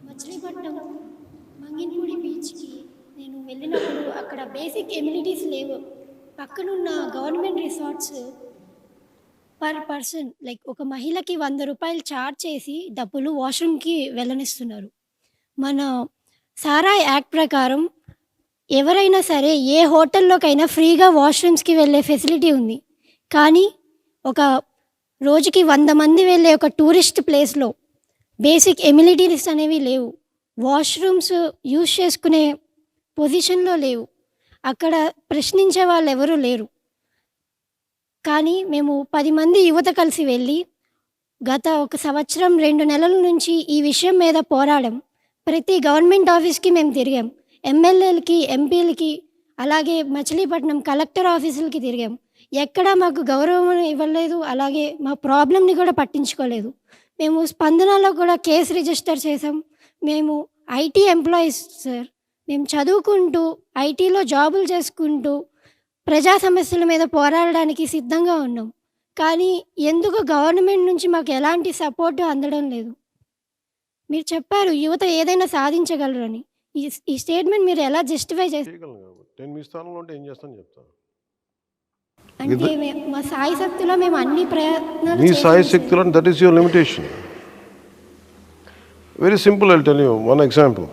మచిలీపట్నం మంగినపూడి బీచ్కి నేను వెళ్ళినప్పుడు అక్కడ basic amenities లేవు. పక్కనున్న government resorts per person like ఒక మహిళకి 100 రూపాయలు ఛార్జ్ చేసి డబ్బులు వాష్రూమ్కి వెళ్ళనిస్తున్నారు. మన సారా యాక్ట్ ప్రకారం ఎవరైనా సరే ఏ హోటల్లోకైనా ఫ్రీగా వాష్రూమ్స్కి వెళ్ళే ఫెసిలిటీ ఉంది. కానీ ఒక రోజుకి 100 మంది వెళ్ళే ఒక టూరిస్ట్ ప్లేస్లో బేసిక్ ఎమ్యూనిటీస్ అనేవి లేవు. వాష్రూమ్స్ యూజ్ చేసుకునే పొజిషన్లో లేవు. అక్కడ ప్రశ్నించే వాళ్ళు ఎవరూ లేరు. కానీ మేము 10 మంది యువత కలిసి వెళ్ళి గత 1 సంవత్సరం 2 నెలల నుంచి ఈ విషయం మీద పోరాడం. ప్రతి గవర్నమెంట్ ఆఫీస్కి మేము తిరిగాం, ఎమ్మెల్యేలకి, ఎంపీలకి, అలాగే మచిలీపట్నం కలెక్టర్ ఆఫీసులకి తిరిగాం. ఎక్కడా మాకు గౌరవం ఇవ్వలేదు, అలాగే మా ప్రాబ్లమ్ని కూడా పట్టించుకోలేదు. మేము స్పందనలో కూడా కేసు రిజిస్టర్ చేసాం. మేము ఐటీ ఎంప్లాయీస్ సార్. మేము చదువుకుంటూ, ఐటీలో జాబులు చేసుకుంటూ, ప్రజా సమస్యల మీద పోరాడడానికి సిద్ధంగా ఉన్నాం. కానీ ఎందుకు గవర్నమెంట్ నుంచి మాకు ఎలాంటి సపోర్ట్ అందడం లేదు. మీరు చెప్పారు యువత ఏదైనా సాధించగలరని. ఈ స్టేట్మెంట్ మీరు ఎలా జస్టిఫై చేస్తారు? చేయగలను కాబట్టి నేను మీ స్థానంలో ఉంటే ఏం చేస్తాను చెప్తాను. అంటే మా సాయి శక్తిలో మేము అన్ని ప్రయత్నాలు నీ చేసాం సాయి సార్. శక్తిలో that is your limitation. Very simple, I'll tell you one example.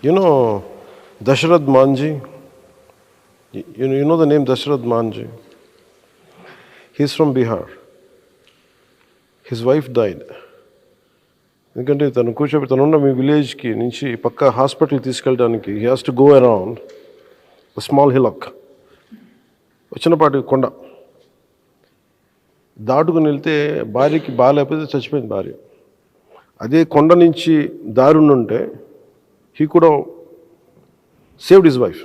You know Dashrath Manjhi, you know the name Dashrath Manji? He's from Bihar. His wife died. ఎందుకంటే తను కూర్చోబెట్టి తనున్న మీ విలేజ్కి నుంచి పక్క హాస్పిటల్ తీసుకెళ్ళడానికి he has to go around small hillock, వచ్చినపాటి కొండ దాటుకుని వెళ్తే భార్యకి బాగాలేకపోతే చచ్చిపోయింది భార్య. అదే కొండ నుంచి దారి ఉంటే హీ కూడా సేవ్డ్ హిజ్ వైఫ్.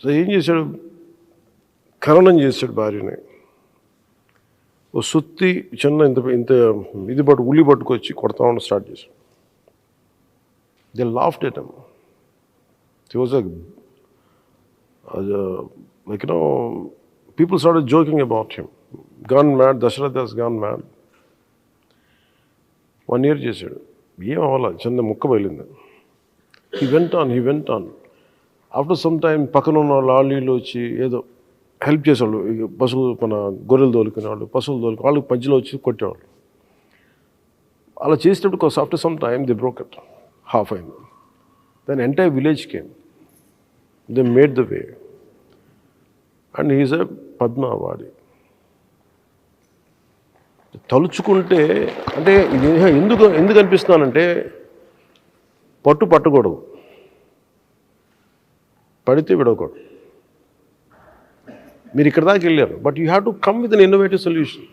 సో ఏం చేశాడు, ఖననం చేశాడు భార్యని. ఓ సుత్తి చిన్న ఇంత ఇంత ఇది ఉల్లి పట్టుకొచ్చి కొడతా ఉండి స్టార్ట్ చేశాడు. They laughed at him. He was like people started joking about him. Gone mad, Dashrath has gone mad. 1 year చేశాడు, ఏం అవ్వాల, చిన్న ముక్క బయలుంది. He went on. After some time పక్కన ఉన్న వాళ్ళు ఆళ్ళు వచ్చి ఏదో హెల్ప్ చేసేవాళ్ళు. పశువులు మన గొర్రెలు తోలుకునేవాళ్ళు, పశువులు తోలుకు వాళ్ళు మధ్యలో వచ్చి కొట్టేవాళ్ళు. అలా చేసేటప్పుడు after some time they broke it, half అయింది. Then entire village came, they made the way and he's a Padma awardee. తలుచుకుంటే అంటే ఇది ఎందుకు అనిపిస్తున్నానంటే పట్టకూడదు, పడితే విడవకూడదు. మీరు ఇక్కడ దాకా వెళ్ళారు, but you have to come with an innovative solution.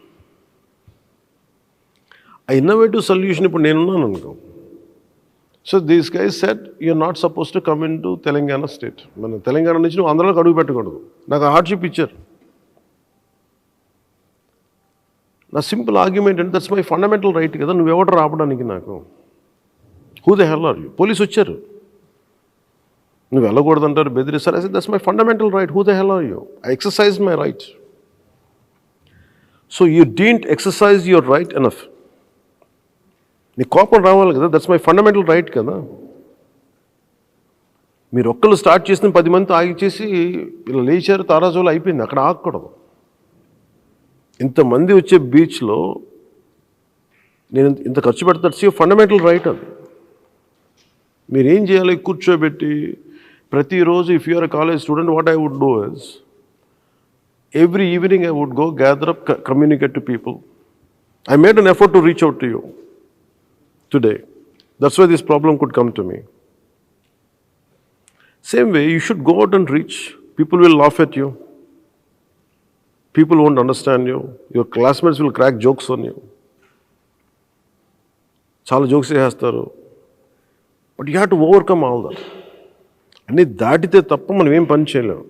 ఆ ఇన్నోవేటివ్ సొల్యూషన్ ఇప్పుడు నేనున్నాను అనుకో. So these guys said you're not suppose to come in to Telangana state. మన తెలంగాణ నుంచి నువ్వు ఆంధ్రాలోకి అడుగు పెట్టకూడదు. నాకు హార్డ్షిప్ ఇచ్చారు. నా సింపుల్ ఆర్గ్యుమెంట్ అంటే దట్స్ మై ఫండమెంటల్ రైట్ కదా, నువ్వెవరు రావడానికి నాకు. Who the hell are you? Police వచ్చారు, నువ్వు వెళ్ళకూడదంటారు, బెదిరిస్తారు. I said that's my fundamental right. Who the hell are you? I exercise my right. So you didn't exercise your right enough. నీ కోపం రావాలి కదా, దట్స్ మై ఫండమెంటల్ రైట్ కదా. మీరు ఒక్కళ్ళు స్టార్ట్ చేసిన 10 మంది ఆగిచేసి ఇలా లేచారు, తారాజోలు అయిపోయింది. అక్కడ ఆగకూడదు. ఇంతమంది వచ్చే బీచ్లో నేను ఇంత ఖర్చు పెడతాను, సి ఫండమెంటల్ రైట్ అది. మీరేం చేయాలి, కూర్చోబెట్టి ప్రతిరోజు if you're college student what I would do is every evening I would go gather up, communicate to people. I made an effort to reach out to you today. That's why this problem could come to me. Same way, you should go out and reach. People will laugh at you. People won't understand you. Your classmates will crack jokes on you. Chala jokes చేస్తారు. But you have to overcome all that. అన్నీ దాటితే తప్ప మనం ఏం పని చేయలేము.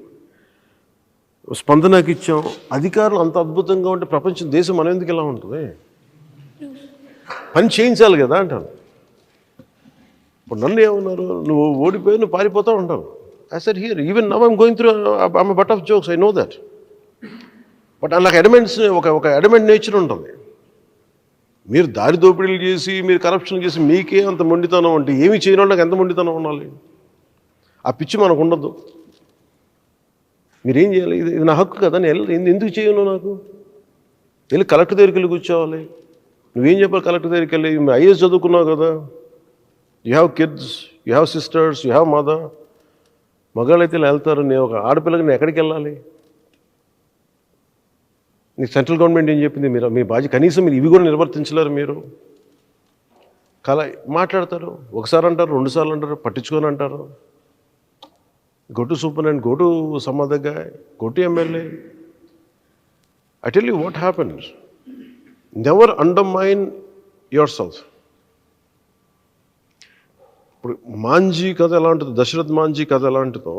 స్పందనకి ఇచ్చాం, అధికారులు అంత అద్భుతంగా ఉంటే ప్రపంచం దేశం మనం ఎందుకు ఎలా ఉంటుంది? పని చేయించాలి కదా అంటాను. ఇప్పుడు నన్ను ఏమన్నారు, నువ్వు ఓడిపోయి నువ్వు పారిపోతూ ఉంటావు. I said here even now I'm going through I'm but of jokes, I know that. But నాకు ఎడమెంట్స్ ఒక ఎడమెంట్ నేచర్ ఉంటుంది. మీరు దారి దోపిడీలు చేసి మీరు కరప్షన్ చేసి మీకే అంత మొండితనం అంటే ఏమి చేయను నాకు ఎంత మొండితనం ఉండాలి? ఆ పిచ్చి మనకు ఉండదు. మీరేం చేయాలి, ఇది నా హక్కు కదా, నేను ఎందుకు చేయను? నాకు వెళ్ళి కలెక్టర్ దగ్గరికి వెళ్ళి కూర్చోవాలి. నువ్వేం చెప్పాలి కలెక్టర్ దగ్గరికి వెళ్ళి? ఐఏఎస్ చదువుకున్నావు కదా, you have kids, you have sisters, you have mother. మగాళ్ళైతే ఇలా వెళ్తారు, నేను ఒక ఆడపిల్లకి నేను ఎక్కడికి వెళ్ళాలి? నీకు సెంట్రల్ గవర్నమెంట్ ఏం చెప్పింది? మీరు మీ బాధ్యత కనీసం మీరు ఇవి కూడా నిర్వర్తించలేరు. మీరు మాట్లాడతారు, ఒకసారి అంటారు, 2 సార్లు అంటారు, పట్టించుకొని అంటారు. Go to superintendent, go to some other guy, go to MLA. I tell you what happens. Never undermine your self. ఇప్పుడు మాంజీ కథ ఎలా ఉంటుందో, దశరథ్ మాంజీ కథ ఎలా ఉంటుందో,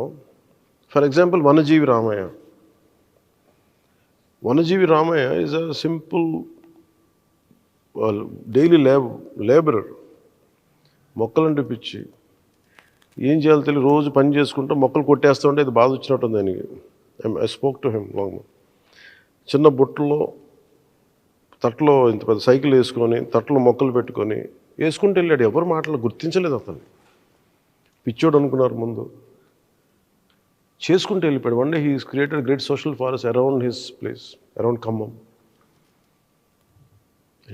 for example Vanajeevi Ramaiah. Vanajeevi Ramaiah is a simple daily labourer. మొక్కలంటే పిచ్చి, ఏం చేయాలో తెలియదు, రోజు పని చేసుకుంటూ మొక్కలు కొట్టేస్తూ ఉంటే ఇది బాధ వచ్చినట్టుంది దానికి. I spoke to him long. చిన్న బుట్టలో తట్టలో ఇంత పెద్ద సైకిల్ వేసుకొని తట్టలో మొక్కలు పెట్టుకొని వేసుకుంటూ వెళ్ళాడు. ఎవరు మాటలు గుర్తించలేదు అతన్ని, పిచ్చోడు అనుకున్నారు ముందు. చేసుకుంటూ వెళ్ళిపోయాడు. One day he created great social forest around his place, around Khammam.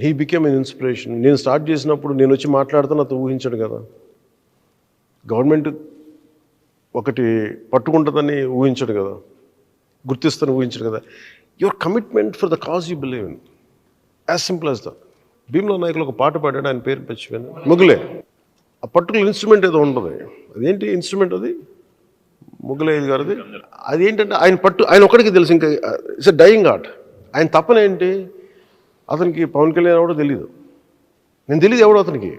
He became an inspiration. నేను స్టార్ట్ చేసినప్పుడు నేను వచ్చి మాట్లాడుతాను అతను ఊహించాడు కదా. గవర్నమెంట్ ఒకటి పట్టుకుంటుందని ఊహించాడు కదా, గుర్తిస్తాను ఊహించాడు కదా. Your commitment for the cause you believe in, as simple as that. Bheemla నాయకులు ఒక పాట పాడాడు, ఆయన పేరు మర్చిపోయాను, ముగ్గులే. ఆ పర్టికులర్ ఇన్స్ట్రుమెంట్ ఏదో ఉంటుంది. అదేంటి ఇన్స్ట్రుమెంట్ అది? ముగ్గులేది గారిది. అదేంటంటే ఆయన ఒక్కడికి తెలుసు, ఇంకా ఇట్స్ ఎ డయింగ్ ఆర్ట్. ఆయన తప్పన ఏంటి, అతనికి పవన్ కళ్యాణ్ ఎవడో తెలీదు, నేను తెలియదు ఎవడో అతనికి.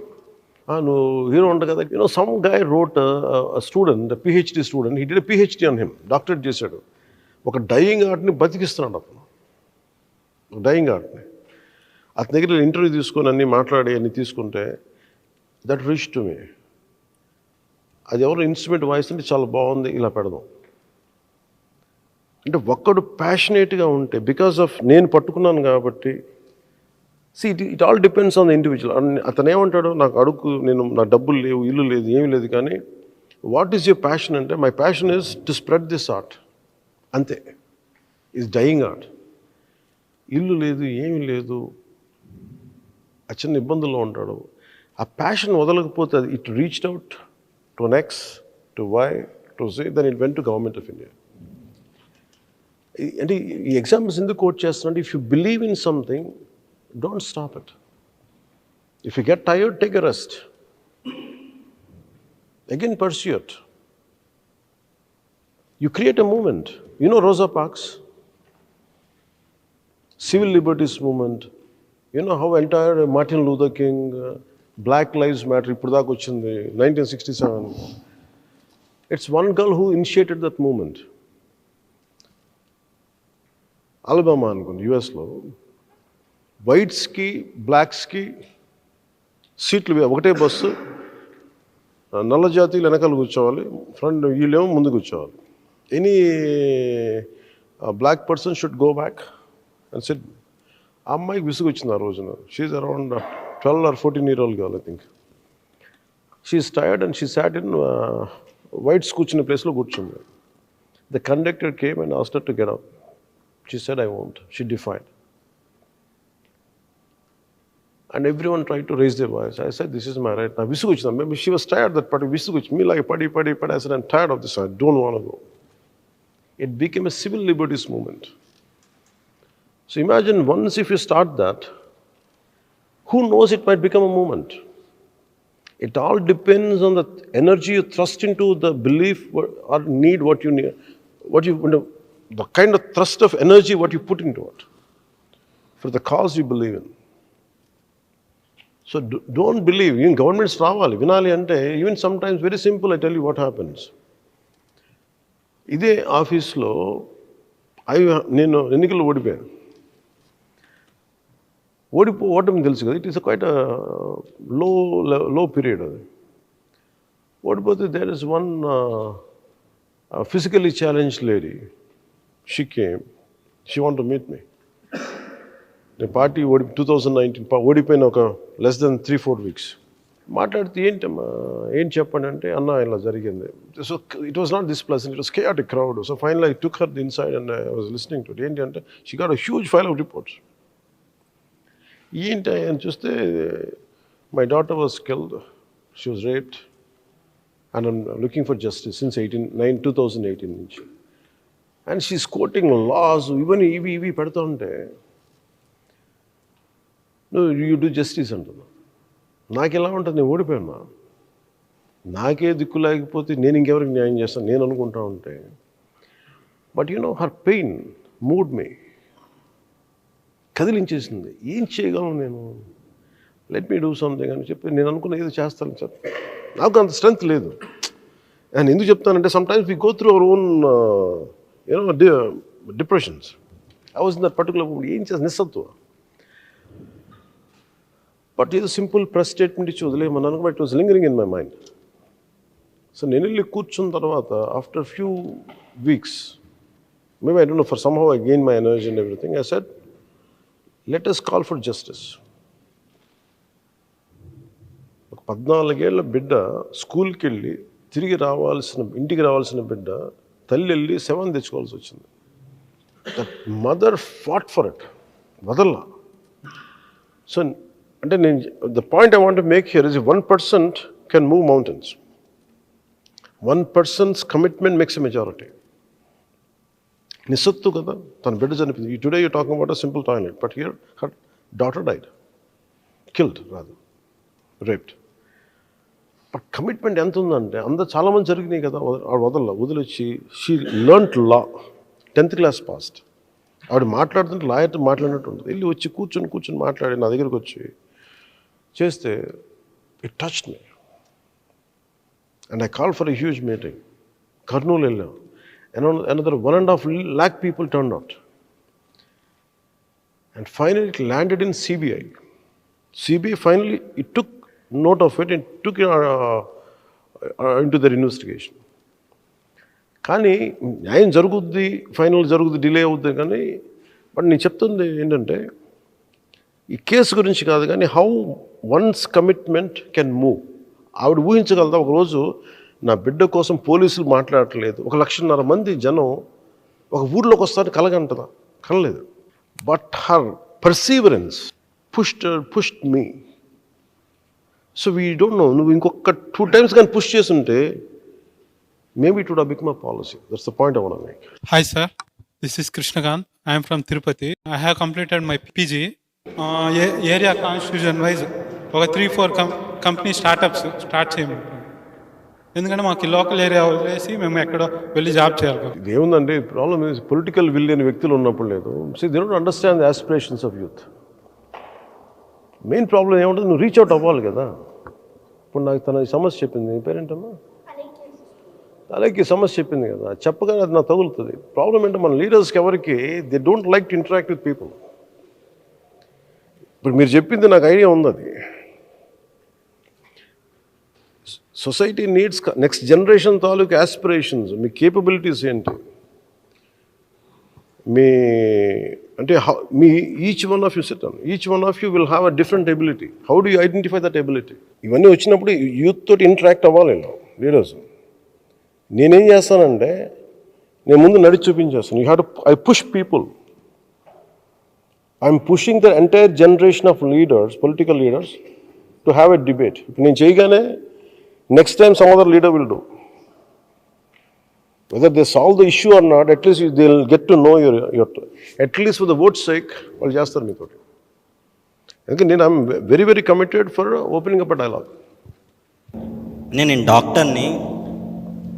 నువ్వు హీరో ఉంటా కదా. Some guy wrote student, PhD student, he did PhD on him, doctorate చేశాడు. ఒక డయింగ్ ఆర్ట్ని బతికిస్తున్నాడు అతను, డయింగ్ ఆర్ట్ని. అతని దగ్గర ఇంటర్వ్యూ తీసుకొని అన్నీ మాట్లాడి అన్నీ తీసుకుంటే దట్ రీచ్ టు మీ. అది ఎవరు ఇన్స్ట్రుమెంట్ వాయిస్ అంటే చాలా బాగుంది, ఇలా పెడదాం అంటే ఒక్కడు ప్యాషనేట్గా ఉంటే, బికాస్ ఆఫ్ నేను పట్టుకున్నాను కాబట్టి. It all depends on the individual. అతను ఏమంటాడు, నా డబ్బులు లేవు, ఇల్లు లేదు, ఏమీ లేదు, కానీ వాట్ ఈస్ యువర్ ప్యాషన్ అంటే, my passion is to spread this art, అంతే. Is dying art. ఇల్లు లేదు, ఏమీ లేదు, ఆ చిన్న ఇబ్బందుల్లో ఉంటాడు. ఆ ప్యాషన్ వదలకపోతే అది it reached out to an X, to Y, to Z, then it went to Government of India. అంటే ఈ ఎగ్జాంపుల్స్ ఎందుకు కోట్ చేస్తున్నా, if you believe in something, don't stop it. If you get tired, take a rest. Again, pursue it. You create a movement. You know Rosa Parks? Civil liberties movement. You know how entire Martin Luther King, Black Lives Matter, ఇప్పుడు దాకా వచ్చింది 1967. It's one girl who initiated that movement. Alabama అనుకోండి, యుఎస్లో వైట్స్కి బ్లాక్స్కి సీట్లు ఒకటే bus, నల్ల జాతీయులు వెనకాల కూర్చోవాలి, ఫ్రంట్ వీళ్ళేమో ముందు కూర్చోవాలి. Any black person should go back and sit. ఆ అమ్మాయికి విసుగు వచ్చింది ఆ రోజున. She around 12 or 14 year old girl, I think. She's tired and she sat in whites కూర్చున్న ప్లేస్లో కూర్చుంది. The conductor came and asked her to get up. She said, I won't. She defied. And everyone tried to raise their voice. I said, this is my right. Now, visuguchna. Maybe she was tired that party. Visuguch me like padi. I said, I'm tired of this. I don't want to go. It became a civil liberties movement. So imagine once if you start that, who knows, it might become a movement. It all depends on the energy you thrust into the belief or need, what you need, the kind of thrust of energy what you put into it for the cause you believe in. So don't believe. Even governments రావాలి, వినాలి అంటే, even sometimes very simple, I tell you what happens. ఇదే ఆఫీస్లో నేను ఎన్నికల్లో ఓడిపోయాను. ఓటమి తెలుసు కదా, it is quite low period. అది ఓడిపోతే there is one physically challenge lady. She came, she want to meet me. నేను పార్టీ 2019 ఓడిపోయిన ఒక less than 3-4 weeks మాట్లాడితే, ఏంటమ్మా ఏం చెప్పండి అంటే, అన్న ఇలా జరిగింది. So it was not this pleasant, it was chaotic crowd. So final I took her inside and I was listening to it. ఏంటి అంటే, she got a huge file of reports. ఏంటి అని చూస్తే, my daughter was killed, she was raped and I'm looking for justice since 2018 నుంచి. And she's coating loss, ఇవన్నీ ఇవి పెడతా ఉంటే, యూ డూ జస్టిస్ అంటున్నా. నాకు ఎలా ఉంటుంది, నేను ఓడిపోయాను, నాకే దిక్కు లేకపోతే నేను ఇంకెవరికి న్యాయం చేస్తాను నేను అనుకుంటా ఉంటే. బట్ హర్ పెయిన్ మూడ్ మీ, కదిలించేసింది. ఏం చేయగలను నేను, లెట్ మీ డూ సంథింగ్ అని చెప్పి నేను అనుకున్న ఏదో చేస్తాను సార్. నాకు అంత స్ట్రెంగ్త్ లేదు. నేను ఎందుకు చెప్తానంటే, sometimes we go through our own depressions. I was in that particular moment. ఏం చేస్తా నిస్సత్వ. బట్ ఏదో సింపుల్ ప్రెస్ స్టేట్మెంట్ ఇచ్చి వదిలేయమన్నాను, but it was lingering in my mind. So నేను వెళ్ళి కూర్చున్న తర్వాత after few weeks, maybe I don't know, for somehow I gained my energy and everything, I said, let us call for justice. ఒక 14 ఏళ్ల బిడ్డ స్కూల్కి వెళ్ళి ఇంటికి రావాల్సిన బిడ్డ తల్లి వెళ్ళి 7 తెచ్చుకోవాల్సి వచ్చింది. That mother fought for it, వదల్లా. సో అంటే నేను the point I want to make here is 1% can move mountains. 1%'s commitment makes a majority. నిస్సత్తు కదా, తన బిడ్డ చనిపోయింది. Today you talking about a simple toilet, but here her daughter died, killed rather, raped. But commitment ఎంత ఉందంటే అందరు చాలామంది జరిగినాయి కదా, వదిలొచ్చి she learned law, 10th class passed. ఆవిడ మాట్లాడుతుంటే లాయర్తో మాట్లాడినట్టు ఉంటుంది. వెళ్ళి వచ్చి కూర్చొని మాట్లాడి నా దగ్గరికి వచ్చి చేస్తే it touched me and I call for a huge meeting. Kurnool వెళ్ళాం. Another 1.5 lakh people turned out. And finally it landed in CBI. CBI finally, it took note of it and took it into their investigation. కానీ న్యాయం జరుగుద్ది, final జరుగుద్ది, delay అవుద్ది. కానీ but నేను చెప్తుంది ఏంటంటే ఈ కేసు గురించి కాదు కానీ how once commitment can move. ఆవిడ ఊహించగలదా ఒకరోజు నా బిడ్డ కోసం పోలీసులు మాట్లాడట్లేదు, 1.5 మంది జనం ఒక ఊర్లోకి వస్తారని కలగంటదా? కలలేదు. But her perseverance pushed me. So we don't know, నువ్వు ఇంకొక 2 times కానీ పుష్ చేస్తుంటే maybe it would have become a policy. That's the point I want to make. Hi sir, this is Krishnakant. I am from Tirupati. I have completed my PG. Area constitution wise ఒక 3-4 company startups start చేయమంటారు. ఎందుకంటే మాకు local area వదిలేసి మేము ఎక్కడో వెళ్ళి job చేయాలి కదా. ఇది ఏముందండి, ప్రాబ్లమ్ ఇస్ పొలిటికల్ విల్ లేని వ్యక్తులు ఉన్నప్పుడు లేదు. So they don't understand the aspirations of youth. Main problem ఏముంటుంది, నువ్వు రీచ్ అవుట్ అవ్వాలి కదా. ఇప్పుడు నాకు తన సమస్య చెప్పింది, నీ పేరేంటమ్మా? అలాగే సమస్య చెప్పింది కదా, చెప్పగానే అది నాకు తగులుతుంది. ప్రాబ్లం ఏంటో మన లీడర్స్కి ఎవరికి they don't like to interact with people. ఇప్పుడు మీరు చెప్పింది నాకు ఐడియా ఉంది. అది సొసైటీ నీడ్స్ నెక్స్ట్ జనరేషన్ తాలూకు ఆస్పిరేషన్స్, మీ కేపబిలిటీస్ ఏంటి, మీ అంటే మీ each one of you will have a different ability. How do you identify that ability? ఇవన్నీ వచ్చినప్పుడు యూత్ తోటి ఇంటరాక్ట్ అవ్వాలి లీడర్స్. నేనేం చేస్తానంటే నేను ముందు నడిచి చూపించేస్తాను. You have to I push people. I'm pushing the entire generation of leaders, political leaders to have a debate. ఇప్పుడు నేను చేయగానే next time some other leader will do. Whether they solve the issue or not, at least they'll get to know your at least for the vote's sake, వాళ్ళు చేస్తారు మీతో. ఎందుకంటే నేను I'm very committed for opening up a dialogue. నేను డాక్టర్ని.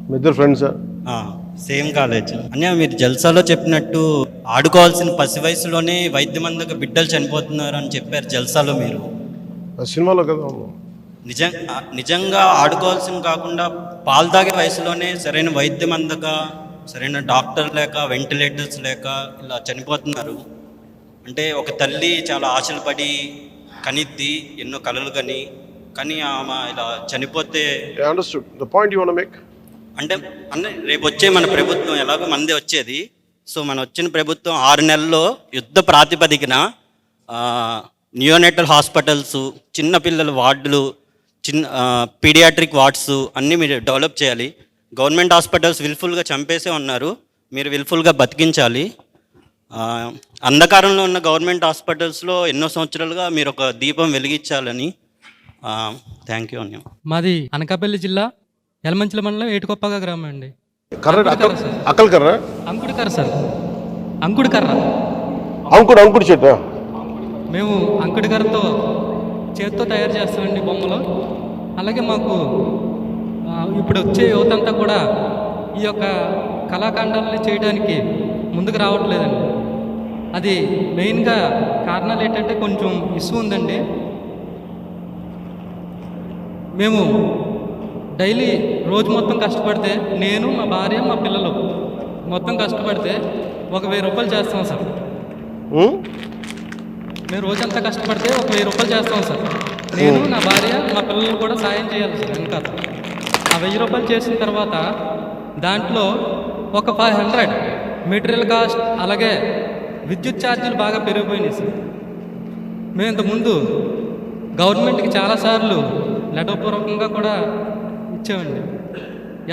మీ ఇద్దరు ఫ్రెండ్సా? Same college. అన్నయ్య, మీరు జల్సాలో చెప్పినట్టు ఆడుకోవాల్సిన పసి వయసులోనే వైద్యం అందక బిడ్డలు చనిపోతున్నారు అని చెప్పారు జల్సాలో మీరు. ఆ సినిమాలో కదా. నిజంగా ఆడుకోవాల్సిన కాకుండా పాలు తాగే వయసులోనే సరైన వైద్యం అందక, సరైన డాక్టర్ లేక, వెంటిలేటర్స్ లేక ఇలా చనిపోతున్నారు. అంటే ఒక తల్లి చాలా ఆశలు పడి కనిద్ది, ఎన్నో కలలు కానీ ఆమె ఇలా చనిపోతే understood the point you want to make. అంటే రేపు వచ్చే మన ప్రభుత్వం ఎలాగో మందే వచ్చేది. సో మన వచ్చిన ప్రభుత్వం 6 నెలల్లో యుద్ధ ప్రాతిపదికన నియోనేటల్ హాస్పిటల్స్, చిన్నపిల్లల వార్డులు, పీడియాట్రిక్ వార్డ్స్ అన్నీ మీరు డెవలప్ చేయాలి. గవర్నమెంట్ హాస్పిటల్స్ విల్ఫుల్గా చంపేసే ఉన్నారు, మీరు విల్ఫుల్గా బతికించాలి. అంధకారంలో ఉన్న గవర్నమెంట్ హాస్పిటల్స్లో ఎన్నో సంవత్సరాలుగా మీరు ఒక దీపం వెలిగించాలని. థ్యాంక్ యూ అన్య. మాది అనకాపల్లి జిల్లా యలమంచిల మండలం ఏటుకొప్పగా గ్రామం అండి. అక్కల్ కర్ర, అంకుడు కర్ర సార్, అంకుడు కర్ర, అంకుడు చెట్టు. మేము అంకుడు కర్రతో చేతితో తయారు చేస్తామండి బొమ్మలు. అలాగే మాకు ఇప్పుడు వచ్చే యువతంతా కూడా ఈ యొక్క కళాఖండాలని చేయడానికి ముందుకు రావట్లేదండి. అది మెయిన్గా కారణాలు ఏంటంటే కొంచెం ఇష్యూ ఉందండి. మేము డైలీ రోజు మొత్తం కష్టపడితే, నేను, మా భార్య, మా పిల్లలు మొత్తం కష్టపడితే 1000 రూపాయలు చేస్తాం సార్. మేము రోజంతా కష్టపడితే ఒక 1000 రూపాయలు చేస్తాం సార్. నేను, నా భార్య, మా పిల్లలు కూడా సాయం చేయాలి సార్ వెనకాల. ఆ 1000 రూపాయలు చేసిన తర్వాత దాంట్లో ఒక 500 మెటీరియల్ కాస్ట్, అలాగే విద్యుత్ ఛార్జీలు బాగా పెరిగిపోయినాయి సార్. మేము ఇంతకుముందు గవర్నమెంట్కి చాలాసార్లు లెటర్పూర్వకంగా కూడా ఇచ్చామండి.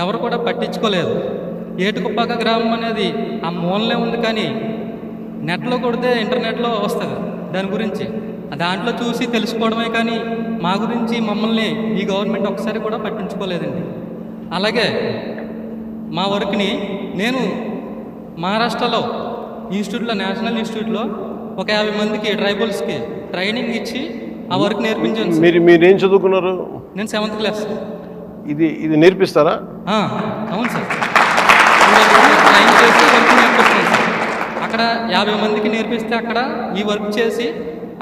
ఎవరు కూడా పట్టించుకోలేదు. ఏటుకుప్పాక గ్రామం అనేది ఆ మూలనే ఉంది, కానీ నెట్లో కొడితే ఇంటర్నెట్లో వస్తుంది దాని గురించి. దాంట్లో చూసి తెలుసుకోవడమే కానీ మా గురించి మమ్మల్ని ఈ గవర్నమెంట్ ఒకసారి కూడా పట్టించుకోలేదండి. అలాగే మా వర్క్ని నేను మహారాష్ట్రలో ఇన్స్టిట్యూట్లో, నేషనల్ ఇన్స్టిట్యూట్లో ఒక 50 మందికి ట్రైబల్స్కి ట్రైనింగ్ ఇచ్చి ఆ వర్క్ నేర్పించాను సార్. మీరేం చదువుకున్నారు? నేను 7th క్లాస్. ఇది నేర్పిస్తారా? అవును సార్. ట్రైన్ చేసి వర్క్ నేర్పిస్తున్నాను సార్. అక్కడ 50 మందికి నేర్పిస్తే అక్కడ ఈ వర్క్ చేసి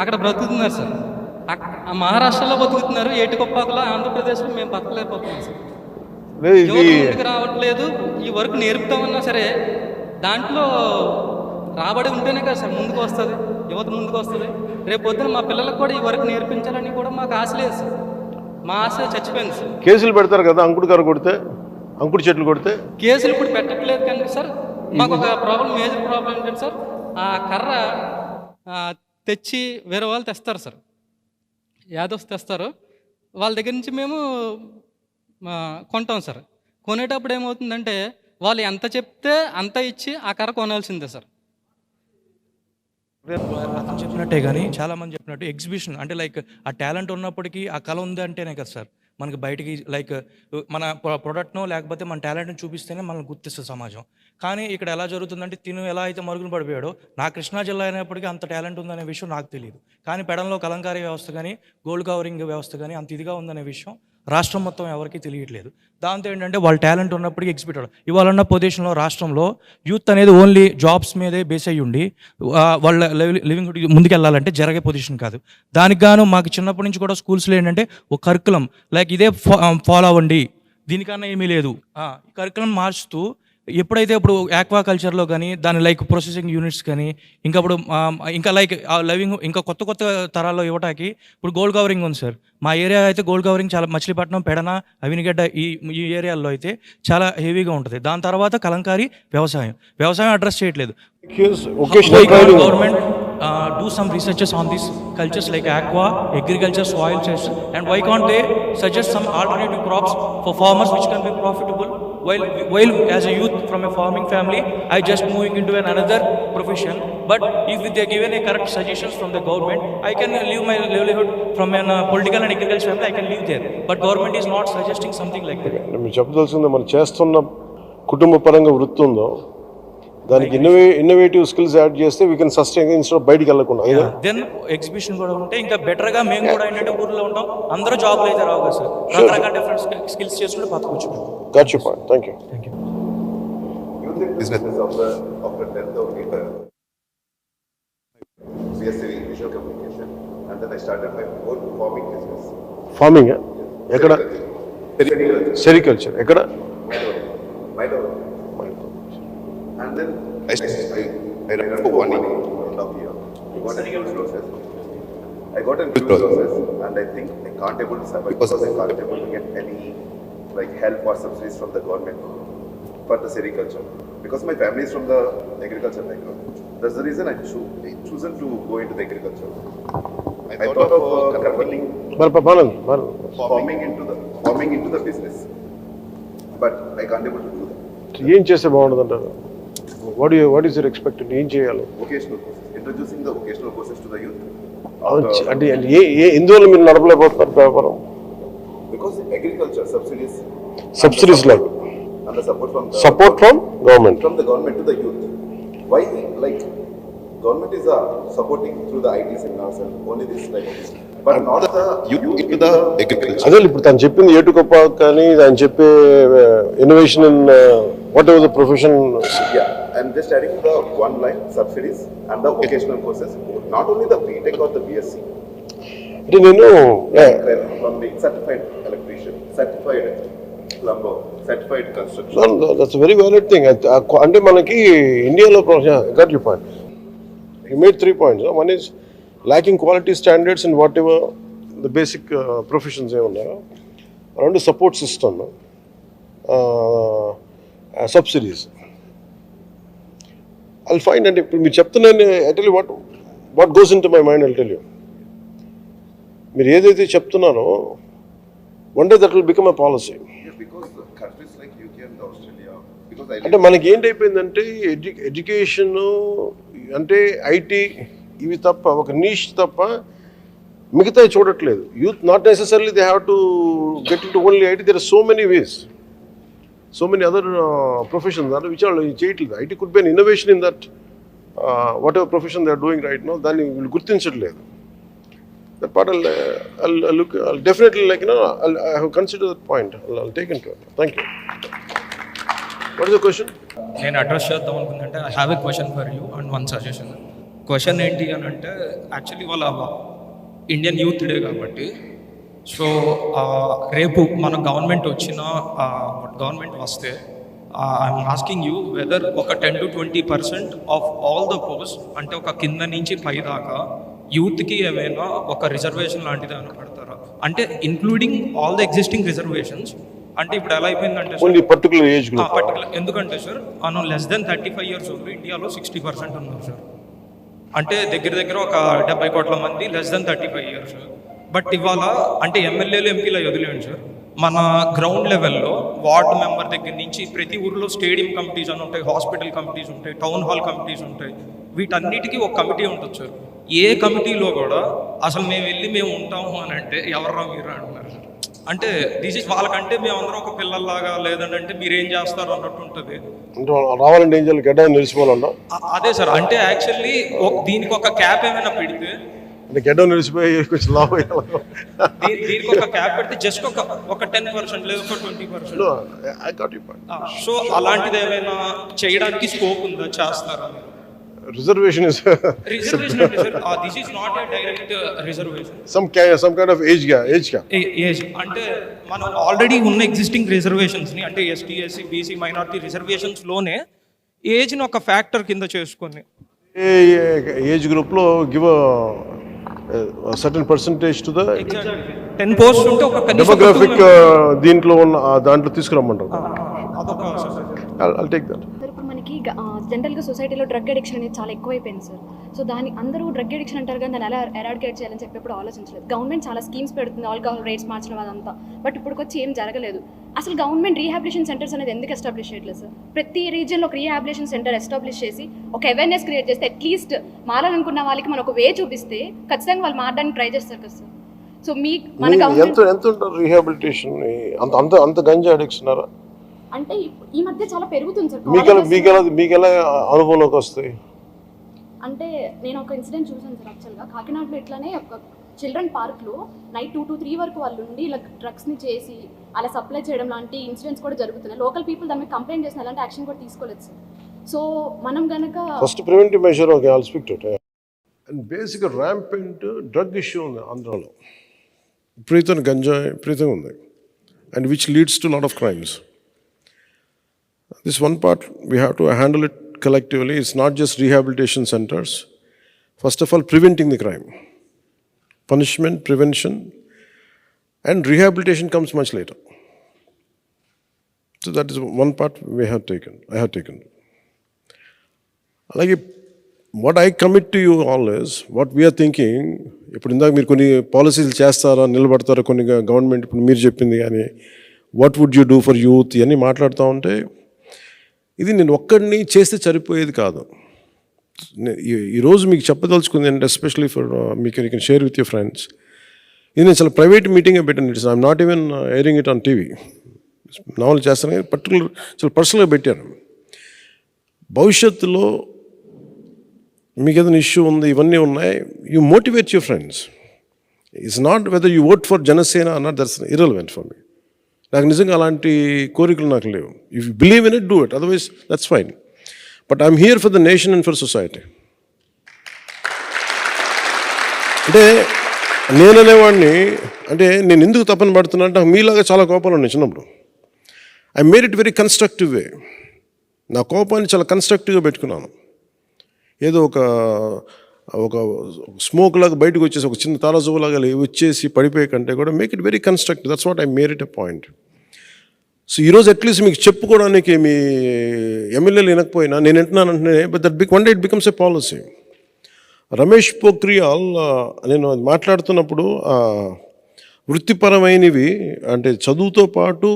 అక్కడ బ్రతుకుతున్నారు సార్. మహారాష్ట్రలో బతుకుతున్నారు. ఏటికొప్పాకలో ఆంధ్రప్రదేశ్లో మేము బతకలేకపోతున్నాం సార్. యువత ముందుకు రావట్లేదు. ఈ వర్క్ నేర్పుతామన్నా సరే దాంట్లో రాబడి ఉంటేనే కదా సార్ ముందుకు వస్తుంది, యువత ముందుకు వస్తుంది. రేపు పొద్దున మా పిల్లలకు కూడా ఈ వర్క్ నేర్పించాలని కూడా మాకు ఆశ లేదు సార్. మా ఆశ చచ్చిపోయింది సార్. కేసులు పెడతారు కదా అంకుడు కొడితే, అంకుడు చెట్లు కొడితే? కేసులు ఇప్పుడు పెట్టట్లేదు కానీ సార్ మాకు ఒక మేజర్ ప్రాబ్లం ఏంటంటే సార్, ఆ కర్ర తెచ్చి వేరే వాళ్ళు తెస్తారు సార్, యాదవ్స్ తెస్తారు. వాళ్ళ దగ్గర నుంచి మేము కొంటాం సార్. కొనేటప్పుడు ఏమవుతుందంటే వాళ్ళు ఎంత చెప్తే అంత ఇచ్చి ఆ కర్ర కొనాల్సిందే సార్. అతను చెప్పినట్టే కానీ చాలామంది చెప్పినట్టు ఎగ్జిబిషన్ అంటే లైక్ ఆ టాలెంట్ ఉన్నప్పటికీ ఆ కళ ఉంది అంటేనే కదా సార్ మనకి బయటికి లైక్ మన ప్రొడక్ట్నో లేకపోతే మన టాలెంట్ని చూపిస్తేనే మనల్ని గుర్తిస్తుంది సమాజం. కానీ ఇక్కడ ఎలా జరుగుతుందంటే తిను ఎలా అయితే మరుగున పడిపోయాడో, నా కృష్ణా జిల్లా అయినప్పటికీ అంత టాలెంట్ ఉందనే విషయం నాకు తెలియదు. కానీ పెడంలో కలంకారీ వ్యవస్థ కానీ గోల్డ్ కవరింగ్ వ్యవస్థ కానీ అంత ఇదిగా ఉందనే విషయం రాష్ట్రం మొత్తం ఎవరికీ తెలియట్లేదు. దాంతో ఏంటంటే వాళ్ళ టాలెంట్ ఉన్నప్పటికీ ఎగ్జిబిట్ అవ్వడం. ఇవాళన్న పొజిషన్లో రాష్ట్రంలో యూత్ అనేది ఓన్లీ జాబ్స్ మీదే బేస్ అయ్యి ఉండి వాళ్ళ లివింగ్ ముందుకెళ్ళాలంటే జరిగే పొజిషన్ కాదు. దానికి గాను మాకు చిన్నప్పటి నుంచి కూడా స్కూల్స్లో ఏంటంటే ఒక కరికులం లైక్ ఇదే ఫాలో అవ్వండి, దీనికన్నా ఏమీ లేదు, కరికులం మార్చుతూ ఎప్పుడైతే ఇప్పుడు ఆక్వాకల్చర్లో కానీ దాని లైక్ ప్రొసెసింగ్ యూనిట్స్ కానీ ఇంకా లైక్ లవింగ్ ఇంకా కొత్త కొత్త తరాల్లో ఇవ్వటానికి ఇప్పుడు గోల్డ్ కవరింగ్ ఉంది సార్. మా ఏరియా అయితే గోల్డ్ కవరింగ్ చాలా మచిలీపట్నం, పెడన, అవినిగడ్డ ఈ ఏరియాల్లో అయితే చాలా హెవీగా ఉంటుంది. దాని తర్వాత కలంకారీ, వ్యవసాయం అడ్రస్ చేయట్లేదు. Government do some researches on these cultures like aqua, agriculture, soil test, and why can't they suggest some alternative crops for farmers which can be profitable? While as a youth from a farming family, I just moving into another profession. But if they given a correct suggestions from the government, I can live my livelihood from a political and agriculture family. I can live there. But government is not suggesting something like that. మీరు చెప్పదలసింది మనం చేస్తున్న కుటుంబ పరంగా వృత్తి ఉందో దానికి innovative skills add చేస్తే we can sustain instead బయటికి వెళ్ళకుండా. దెన్ ఎగ్జిబిషన్ కూడా ఉంటే ఇంకా బెటర్గా మేము కూడా ఏంటంటే ఊర్లో ఉంటాం, అందరూ జాబ్లు అయితే రావు కదా సార్, రకరకాల డిఫరెంట్ స్కిల్స్ చేసుకుంటే బతకొచ్చు. Got your point. Thank you. Businesses of the 10th of April, BSc Visual Communication, and then I started my own farming business. Farming? ఎక్కడ? సెరికల్చర్. ఎక్కడ? Mayur. And then I ran for 1 year, 1.5 year. I got a huge process, and I think I can't able to survive because I can't able to get any like help or subsidies from the government for the sericulture because my family is from the agriculture background. That's the reason I chosen to go into the agriculture. I thought of converting farming into the business, but I can't able to do that. ఏం చేస్తే బాగుంటుంది అంటారు? What is your expected? ఏం చేయాలి? Vocational courses, introducing the vocational courses to the youth. అంటే ఎందువల్ల మీరు నడపలేకపోతున్నారు వ్యాపారం? Because agriculture subsidies like and the support from government to the youth. Why like government is supporting through the IT seminars and only this like, but not the youth into the agriculture. అదే ఇప్పుడు తను చెప్పింది ఏటుకొప్ప కానీ ఆయన చెప్పే innovation in what ever the profession. I'm just adding the one line subsidies and the vocational courses, not only the BTech or the BSc. అంటే నేను plumbing, certified electrician, certified plumber, certified construction. That's very valid thing. అంటే మనకి ఇండియాలో got you point. He made 3 points. One is lacking quality standards in whatever the basic professions ఏమన్నారో. Around the support system, subsidies. I'll find, and ఇప్పుడు మీరు చెప్తున్నాను, I tell you what goes into my mind, I'll tell you. మీరు ఏదైతే చెప్తున్నారో, one day that will become a policy. Yes, because the countries like UK and Australia, because I అంటే మనకి ఏంటైపోయిందంటే education అంటే IT ఇవి తప్ప, ఒక నీష్ తప్ప మిగతా చూడట్లేదు. Youth not necessarily they have to get into only IT. There are so many ways, so many other professions అంటే విచ్ వాళ్ళు చేయట్లేదు. IT could be an innovation in that whatever profession they are doing right no, దాన్ని వీళ్ళు గుర్తించట్లేదు. That part I'll look, I'll definitely, like, I have considered that point. I'll take into it. Thank you. What is the question? నేను address చేద్దాం అనుకుంటే I have a question for you and one suggestion. Question ఏంటి అని అంటే, actually వాళ్ళ Indian youth day కాబట్టి, so రేపు మన గవర్నమెంట్ గవర్నమెంట్ వస్తే ఐఎమ్ ఆస్కింగ్ యూ వెదర్ ఒక 10 to 20% of all the post, అంటే ఒక కింద నుంచి పై దాకా యూత్కి ఏమైనా ఒక రిజర్వేషన్ లాంటిది అని పెడతారా? అంటే including all the existing reservations. అంటే ఇప్పుడు ఎలా అయిపోయిందంటే only particular age group, particular, ఎందుకంటే సార్ మనం లెస్ దెన్ 35 years ఓల్డ్ ఇండియాలో 60% ఉన్నారు సార్. అంటే దగ్గర ఒక 70 కోట్ల మంది లెస్ దెన్ 35 years. బట్ ఇవాళ అంటే ఎమ్మెల్యేలు ఎంపీలు వదిలేండి సార్, మన గ్రౌండ్ లెవెల్లో వార్డు మెంబర్ దగ్గర నుంచి ప్రతి ఊరిలో స్టేడియం కమిటీస్ అని ఉంటాయి, హాస్పిటల్ కమిటీస్ ఉంటాయి, టౌన్ హాల్ కమిటీస్ ఉంటాయి. వీటన్నిటికీ ఒక కమిటీ ఉంటుంది సార్. ఏ కమిటీలో కూడా అసలు మేము ఉంటాము అని అంటే ఎవర్రా మీరు అంటున్నారు సార్. అంటే దిస్ ఇస్ వాళ్ళకంటే మేమందరం ఒక పిల్లల్లాగా, లేదంటే మీరేం చేస్తారు అన్నట్టు ఉంటుంది. రావాలంటే ఏం చేయాలి? గడ్డ నిలిచిపోవాలన్నా? అదే సార్, అంటే యాక్చువల్లీ దీనికి ఒక క్యాప్ ఏమైనా పెడితే, అంటే గడ్డ నిలిచిపోయి కొంచెం లాభం దీనికి ఒక క్యాప్ పెడితే జస్ట్ ఒక 10% లేదా ఒక 20%. I got your point. So అలాంటిది ఏమైనా చేయడానికి స్కోప్ ఉందా, చేస్తారా? Reservation is రిజర్వేషన్ అంటే sir this is not a direct reservation. some kind of age gap. Age అంటే మనం ఆల్రెడీ ఉన్న ఎగ్జిస్టింగ్ రిజర్వేషన్స్ ని, అంటే ST, SC, BC, minority reservations లోనే ఏజ్ ని ఒక ఫ్యాక్టర్ కింద చేసుకొని ఏజ్ గ్రూప్ లో give certain percentage to the 10 post ఉంటే ఒక డెమోగ్రాఫిక్ దీంట్లో ఉన్న దాంట్లో తీసుకురమ్మంటారు. I'll take that. ఇప్పుడు మనకి జనరల్గా సొసైటీలో డ్రగ్ అడిక్షన్ అనేది చాలా ఎక్కువైపోయింది సార్. సో దాన్ని అందరూ డ్రగ్ అడిక్షన్ అంటారు కానీ దాన్ని ఎలా ఎరాడికేట్ చేయాలని చెప్పి ఎప్పుడు ఆలోచించలేదు. గవర్నమెంట్ చాలా స్కీమ్స్ పెడుతుంది, ఆల్కహాల్ రేట్స్ మార్చడం అదంతా, బట్ ఇప్పుడు వచ్చి ఏం జరగలేదు. అసలు గవర్నమెంట్ రీహాబిలిటేషన్ సెంటర్స్ అనేది ఎందుకు ఎస్టాబ్లిష్ చేయట్లేదు సార్? ప్రతి రీజియన్లో ఒక రీహాబిలిటేషన్ సెంటర్ ఎస్టాబ్లిష్ చేసి ఒక అవేర్నెస్ క్రియేట్ చేస్తే, అట్లీస్ట్ మారాలనుకున్న వాళ్ళకి మనం ఒక వే చూపిస్తే ఖచ్చితంగా వాళ్ళు మారడానికి ట్రై చేస్తారు కదా సార్. సో మన ఎంత ఉంటారు రీహాబిలిటేషన్? అంత గంజా అడిక్షన్ అంటే ఈ మధ్య చాలా పెరుగుతుంది సార్. మీకు ఎలా అనుభవంలోకి వస్తాయి? అంటే నేను ఒక ఇన్సిడెంట్ చూసాను సార్. యాక్చువల్గా కాకినాడలో ఇట్లానే ఒక చిల్డ్రన్ పార్క్లో నైట్ 2 to 3 వరకు వాళ్ళు ఉండి ఇలా డ్రగ్స్ని చేసి అలా సప్లై చేయడం లాంటి ఇన్సిడెంట్స్ కూడా జరుగుతున్నాయి. లోకల్ పీపుల్ దాని మీద కంప్లైంట్ చేసిన అలాంటి యాక్షన్ కూడా తీసుకోలేదు సార్. సో మనం కనుక first preventive measure okay, I'll speak to it. And బేసిక్గా ర్యాంపెంట్ డ్రగ్ ఇష్యూ ఉంది ఆంధ్రాలో, విపరీతమైన గంజా విపరీతంగా ఉంది, and which leads to lot of crimes. This one part we have to handle it collectively. It's not just rehabilitation centers. First of all, preventing the crime. Punishment, prevention, and rehabilitation comes much later. So that is one part I have taken. Like what I commit to you all is, what we are thinking, ఇప్పుడు ఇందాక మీరు కొన్ని పాలసీలు చేస్తారా, నిలబడతారా, కొన్ని government ఇప్పుడు మీరు చెప్పింది కానీ what would you do for youth ఇవన్నీ మాట్లాడుతూ ఉంటే, ఇది నేను ఒక్కడిని చేస్తే సరిపోయేది కాదు. ఈరోజు మీకు చెప్పదలుచుకుంది అంటే, ఎస్పెషలీ ఫర్ మీకు you can share with your friends, ఇది నేను చాలా ప్రైవేట్ మీటింగే పెట్టాను. It's I'm not even airing it on TV. నావల్ చేస్తాను కానీ చాలా పర్సనల్గా పెట్టాను. భవిష్యత్తులో మీకు ఏదైనా ఇష్యూ ఉంది, ఇవన్నీ ఉన్నాయి, you motivate your friends. It's not whether you vote for Janasena or not, that's irrelevant for me. నాకు నిజంగా అలాంటి కోరికలు నాకు లేవు. If you believe in it, do it, otherwise that's fine. But I'm here for the nation and for society. అంటే నేను అనేవాడిని, అంటే నేను ఎందుకు తప్పని పడుతున్నా అంటే, నాకు మీలాగా చాలా కోపాలు ఉన్నాయి చిన్నప్పుడు. I made it very constructive way. నా కోపాన్ని చాలా కన్స్ట్రక్టివ్గా పెట్టుకున్నాను. ఏదో ఒక ఒక స్మోక్ లాగా బయటకు వచ్చేసి ఒక చిన్న తారాజులాగా వచ్చేసి పడిపోయే కంటే కూడా make it very constructive. That's what I made it a point. So ఈరోజు అట్లీస్ట్ మీకు చెప్పుకోవడానికి మీ ఎమ్మెల్యేలు వినకపోయినా నేను వింటున్నానంటే but that one day it becomes a policy. Ramesh Pokhriyal నేను మాట్లాడుతున్నప్పుడు వృత్తిపరమైనవి అంటే చదువుతో పాటు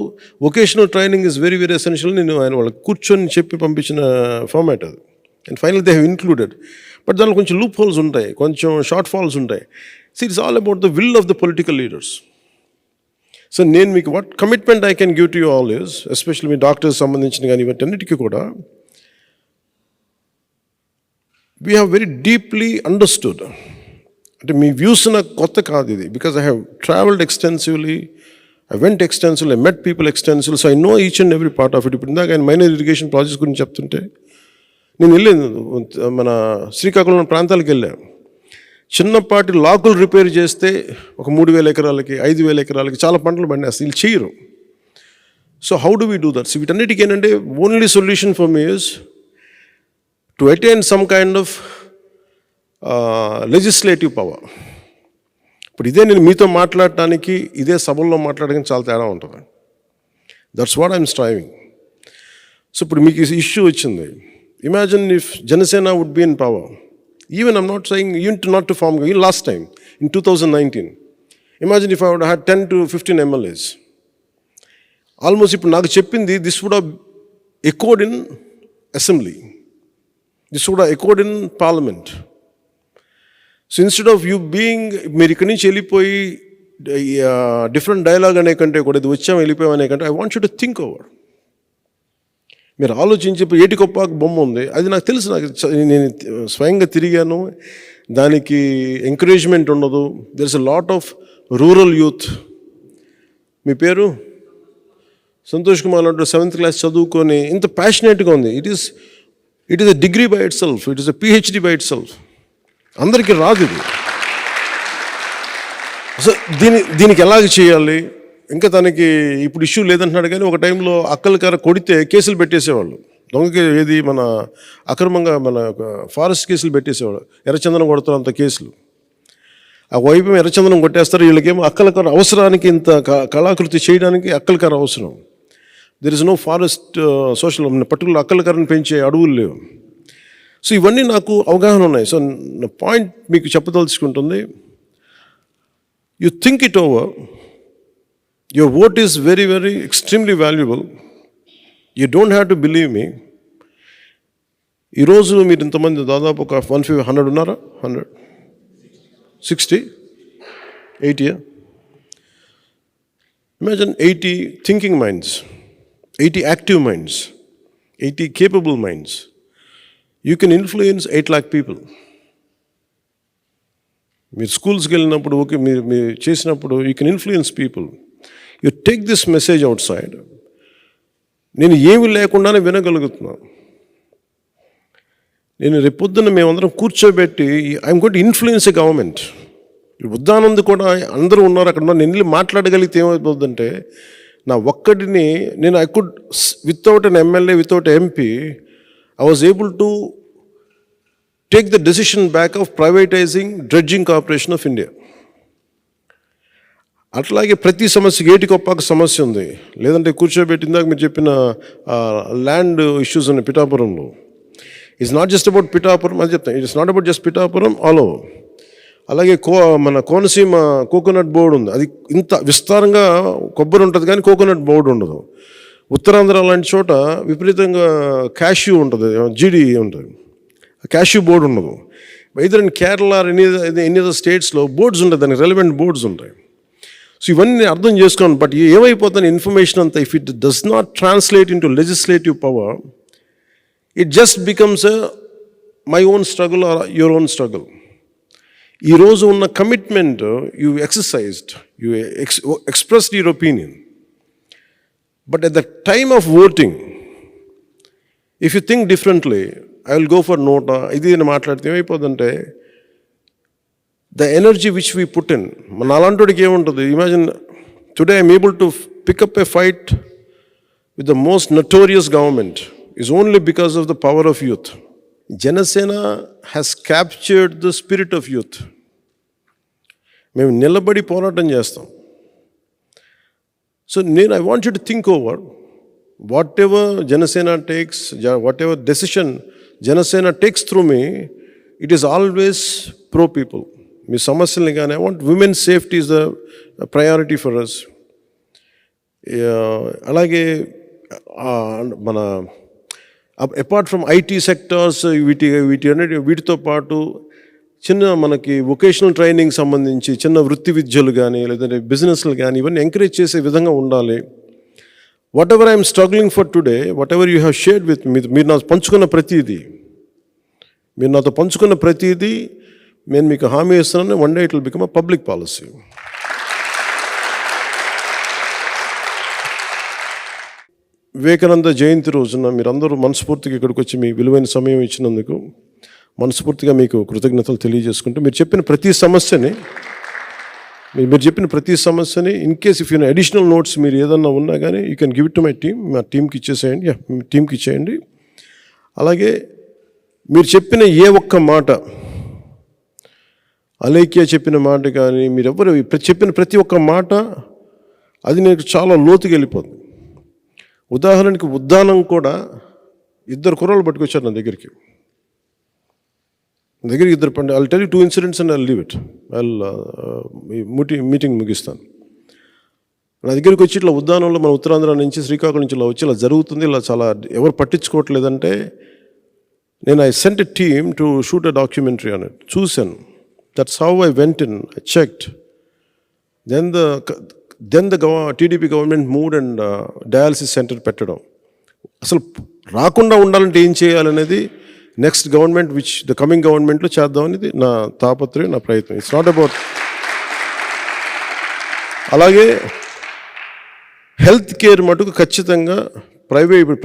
vocational training is very very essential. నేను ఆయన వాళ్ళకి కూర్చొని చెప్పి పంపించిన ఫార్మాట్ అది. And final they have included. But దానిలో కొంచెం లూప్ హోల్స్ ఉంటాయి, కొంచెం షార్ట్ ఫాల్స్ ఉంటాయి. So it's all about the will of the political leaders. So నేను మీకు what commitment I can give to you all is, especially me doctors సంబంధించిన కానీ ఇవన్నిటికీ కూడా we have very deeply understood. అంటే మీ వ్యూస్ నాకు కొత్త కాదు ఇది, because I have travelled extensively, I went extensively, I met people extensively, so I know each and every part of it. ఇప్పుడు ఇందాక ఆయన మైనర్ ఇరిగేషన్ ప్రాజెక్ట్స్ గురించి చెప్తుంటే నేను వెళ్ళాను, మన శ్రీకాకుళం ప్రాంతాలకు వెళ్ళాను. చిన్నపాటి లాకులు రిపేర్ చేస్తే ఒక 3,000 ఎకరాలకి 5,000 ఎకరాలకి చాలా పంటలు పండేస్తాయి. వీళ్ళు చేయరు. So how do we do that? So వీటన్నిటికీ ఏంటంటే only solution for me is to attain some kind of legislative power. ఇప్పుడు ఇదే నేను మీతో మాట్లాడటానికి ఇదే సభల్లో మాట్లాడడానికి చాలా తేడా ఉంటుంది. That's what I'm striving. So ఇప్పుడు మీకు ఇష్యూ వచ్చింది. Imagine if Janasena would be in power. Even I'm not saying even not to form, even last time in 2019, imagine if I would have had 10 to 15 MLAs. Almost ఇప్పుడు నాకు చెప్పింది this would have echoed in assembly, this would have echoed in parliament. So instead of you being మీరు ఇక్కడి నుంచి వెళ్ళిపోయి different dialogue అనే కంటే కూడా ఇది వచ్చాము వెళ్ళిపోయాం అనే కంటే I want you to think over. మీరు ఆలోచించి ఏటికొప్పాకు బొమ్మ ఉంది, అది నాకు తెలుసు, నాకు నేను స్వయంగా తిరిగాను. దానికి ఎంకరేజ్మెంట్ ఉండదు. There is a lot of rural youth. మీ పేరు సంతోష్ కుమార్ అంటూ 7th క్లాస్ చదువుకొని ఇంత ప్యాషనేట్గా ఉంది. It is a degree by it self, it is a PhD by it self. అందరికీ రాదు ఇది. సో దీనికి ఎలాగ చేయాలి? ఇంకా తనకి ఇప్పుడు ఇష్యూ లేదంటున్నాడు, కానీ ఒక టైంలో అక్కలకర కొడితే కేసులు పెట్టేసేవాళ్ళు. దొంగకి ఏది మన అక్రమంగా మన ఫారెస్ట్ కేసులు పెట్టేసేవాళ్ళు. ఎర్రచందనం కొడతారు అంత కేసులు. ఆ వైపు ఎర్రచందనం కొట్టేస్తారు, వీళ్ళకేమో అక్కలకర అవసరానికి ఇంత కళాకృతి చేయడానికి అక్కలకర అవసరం. There is no forest social particular అక్కలకరని పెంచే అడవులు లేవు. సో ఇవన్నీ నాకు అవగాహన ఉన్నాయి. సో పాయింట్ మీకు చెప్పదలుచుకుంటుంది, you think it over. Your vote is very, very extremely valuable. You don't have to believe me. ఈరోజు మీరు ఇంతమంది దాదాపు ఒక 100 ఉన్నారా? 160, 80. Imagine 80 thinking minds, 80 active minds, 80 capable minds. You can influence 8 lakh people. మీరు స్కూల్స్కి వెళ్ళినప్పుడు ఓకే, మీరు చేసినప్పుడు you can influence people. You take this message outside. నేను ఏమి లేకుండానే వినగలుగుతున్నాను. నేను రేపొద్దున మేమందరం కూర్చోబెట్టి I'm going to influence a government. ఉద్దానంద్ కూడా అందరూ ఉన్నారు అక్కడ. నేను వెళ్ళి మాట్లాడగలిగితే ఏమైపోతుందంటే నా ఒక్కడిని నేను I could without an MLA, without MP, I was able to take the decision back of privatising Dredging Corporation of India. అట్లాగే ప్రతి సమస్యకి ఏటికొప్పాక సమస్య ఉంది. లేదంటే కూర్చోబెట్టిందాక మీరు చెప్పిన ల్యాండ్ ఇష్యూస్ ఉన్నాయి పిఠాపురంలో. It's not just about Pithapuram అని చెప్తాను. It's not about just Pithapuram, all over. అలాగే మన కోనసీమ కోకోనట్ బోర్డు ఉంది. అది ఇంత విస్తారంగా కొబ్బరి ఉంటుంది కానీ కోకోనట్ బోర్డు ఉండదు. ఉత్తరాంధ్ర లాంటి చోట విపరీతంగా క్యాష్యూ ఉంటుంది, జీడి ఉంటుంది, క్యాష్యూ బోర్డు ఉండదు. Either in Kerala any other స్టేట్స్లో బోర్డ్స్ ఉంటాయి, దానికి రెలవెంట్ బోర్డ్స్ ఉంటాయి. సో ఇవన్నీ అర్థం చేసుకోండి. బట్ ఏమైపోతుంది ఇన్ఫర్మేషన్ అంతా, if it does not translate into legislative power, it just becomes my own struggle or your own struggle. ఈరోజు ఉన్న commitment you exercised, you expressed your opinion. But at the time of voting, if you think differently, I will go for NOTA ఇది అని మాట్లాడితే ఏమైపోతుందంటే the energy which we put in, మన అలాంటికి ఏముంటుంది? Imagine today I'm able to pick up a fight with the most notorious government is only because of the power of youth. Janasena has captured the spirit of youth. మేము నిలబడి పోరాటం చేస్తాం. So I want you to think over whatever Janasena takes, whatever decision Janasena takes through me, it is always pro people. మీ సమస్యల్ని కానీ, I want women safety is the priority for us. అలాగే మన apart from IT sectors వీటితో పాటు చిన్న మనకి vocational training సంబంధించి చిన్న వృత్తి విద్యలు కానీ లేదంటే బిజినెస్లు కానీ ఇవన్నీ ఎంకరేజ్ చేసే విధంగా ఉండాలి. Whatever I'm struggling for today, whatever you have shared with me, మీరు నాతో పంచుకున్న ప్రతిదీ నేను మీకు హామీ ఇస్తున్నాను, one day it will become a public policy. Vivekananda Jayanti రోజున మీరందరూ మనస్ఫూర్తిగా ఇక్కడికి వచ్చి మీ విలువైన సమయం ఇచ్చినందుకు మనస్ఫూర్తిగా మీకు కృతజ్ఞతలు తెలియజేసుకుంటూ, మీరు చెప్పిన ప్రతి సమస్యని in case if you additional notes మీరు ఏదన్నా ఉన్నా కానీ you can give it to my team, మా టీంకి ఇచ్చేయండి. అలాగే మీరు చెప్పిన ఏ ఒక్క మాట, అలేఖ్య చెప్పిన మాట కానీ మీరెవరు చెప్పిన ప్రతి ఒక్క మాట అది నాకు చాలా లోతుకి వెళ్ళిపోతుంది. ఉదాహరణకి ఉద్దానం కూడా 2 కుర్రాళ్ళు పట్టుకొచ్చారు నా దగ్గరికి ఇద్దరు పండి. I'll tell you 2 incidents and I'll leave it. Meeting ముగిస్తాను. నా దగ్గరికి వచ్చి ఇట్లా ఉద్దానంలో మన ఉత్తరాంధ్ర నుంచి శ్రీకాకుళం నుంచి ఇలా వచ్చి ఇలా జరుగుతుంది, ఇలా చాలా ఎవరు పట్టించుకోవట్లేదంటే నేను I sent a team to shoot a documentary on it. చూశాను. That's how I went in, I checked. Then the TDP government moved and dialysis centre పెట్టడం. అసలు రాకుండా ఉండాలంటే ఏం చేయాలనేది నెక్స్ట్ గవర్నమెంట్ ద కమింగ్ గవర్నమెంట్లో చేద్దామనేది నా తాపత్రయం, నా ప్రయత్నం. It's not about. అలాగే హెల్త్ కేర్ మటుకు ఖచ్చితంగా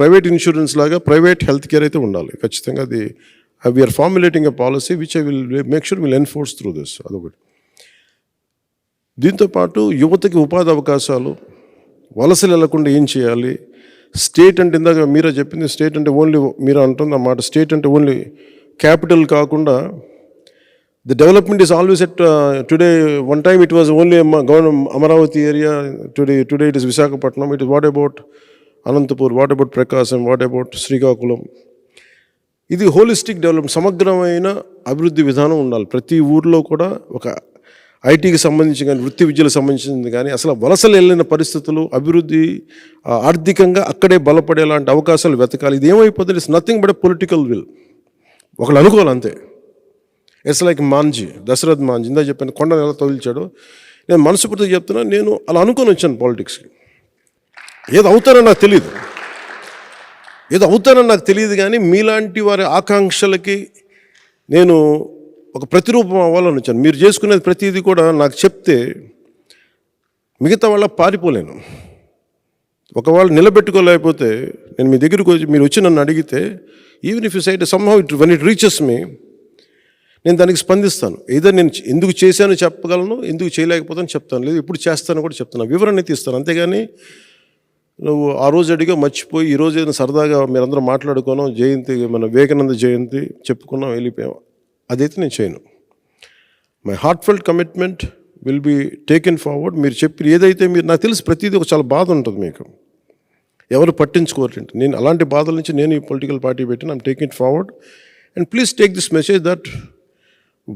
ప్రైవేట్ ఇన్సూరెన్స్ లాగా ప్రైవేట్ హెల్త్ కేర్ అయితే ఉండాలి ఖచ్చితంగా. అది we're formulating a policy which I will make sure will enforce through this. అదొకటి. దీంతోపాటు యువతకి ఉపాధి అవకాశాలు, వలసలు వెళ్లకుండా ఏం చేయాలి, స్టేట్ అంటే ఇందాక మీరే చెప్పింది, స్టేట్ అంటే ఓన్లీ మీరు అంటుంది అన్నమాట, స్టేట్ అంటే ఓన్లీ క్యాపిటల్ కాకుండా the development is always at today. One time it was only Amaravati area, today it is Visakhapatnam. It is what about Anantapur, what about Prakasam, what about Srikakulam. ఇది హోలిస్టిక్ డెవలప్మెంట్, సమగ్రమైన అభివృద్ధి విధానం ఉండాలి. ప్రతి ఊర్లో కూడా ఒక ఐటీకి సంబంధించి కానీ వృత్తి విద్యలకు సంబంధించింది కానీ అసలు వలసలు వెళ్ళిన పరిస్థితులు, అభివృద్ధి ఆర్థికంగా అక్కడే బలపడేలాంటి అవకాశాలు వెతకాలి. ఇది ఏమైపోతుంది, it's nothing but a political will. ఒకళ్ళు అనుకోవాలి అంతే. ఇట్స్ లైక్ దశరథ్ మాంజీ ఇందా చెప్పాను, కొండను ఎలా తొలిచాడు. నేను మనస్ఫూర్తిగా చెప్తున్నా, నేను అలా అనుకొని వచ్చాను పాలిటిక్స్కి. ఏదో అవుతానని నాకు తెలియదు కానీ మీలాంటి వారి ఆకాంక్షలకి నేను ఒక ప్రతిరూపం అవ్వాలని వచ్చాను. మీరు చేసుకునేది ప్రతిదీ కూడా నాకు చెప్తే మిగతా వాళ్ళ పారిపోలేను. ఒకవేళ నిలబెట్టుకోలేకపోతే నేను మీ దగ్గరికి వచ్చి మీరు వచ్చి నన్ను అడిగితే, even if you side somehow when it reaches me, నేను దానికి స్పందిస్తాను. ఏదో నేను ఎందుకు చేశానో చెప్పగలను, ఎందుకు చేయలేకపోతాను చెప్తాను, లేదు ఎప్పుడు చేస్తానో కూడా చెప్తాను, వివరణ తీస్తాను. అంతేగాని నువ్వు ఆ రోజు అడిగా మర్చిపోయి ఈరోజు ఏదైనా సరదాగా మీరందరూ మాట్లాడుకోను, జయంతి మన వివేకానంద జయంతి చెప్పుకున్నాం వెళ్ళిపోయాం, అదైతే నేను చేయను. My heartfelt commitment will be taken forward. మీరు చెప్పి ఏదైతే నాకు తెలిసి ప్రతిదీ ఒక చాలా బాధ ఉంటుంది మీకు, ఎవరు పట్టించుకోరంటే. నేను అలాంటి బాధల నుంచి నేను ఈ పొలిటికల్ పార్టీ పెట్టిన I'm taking it forward. And please take this message that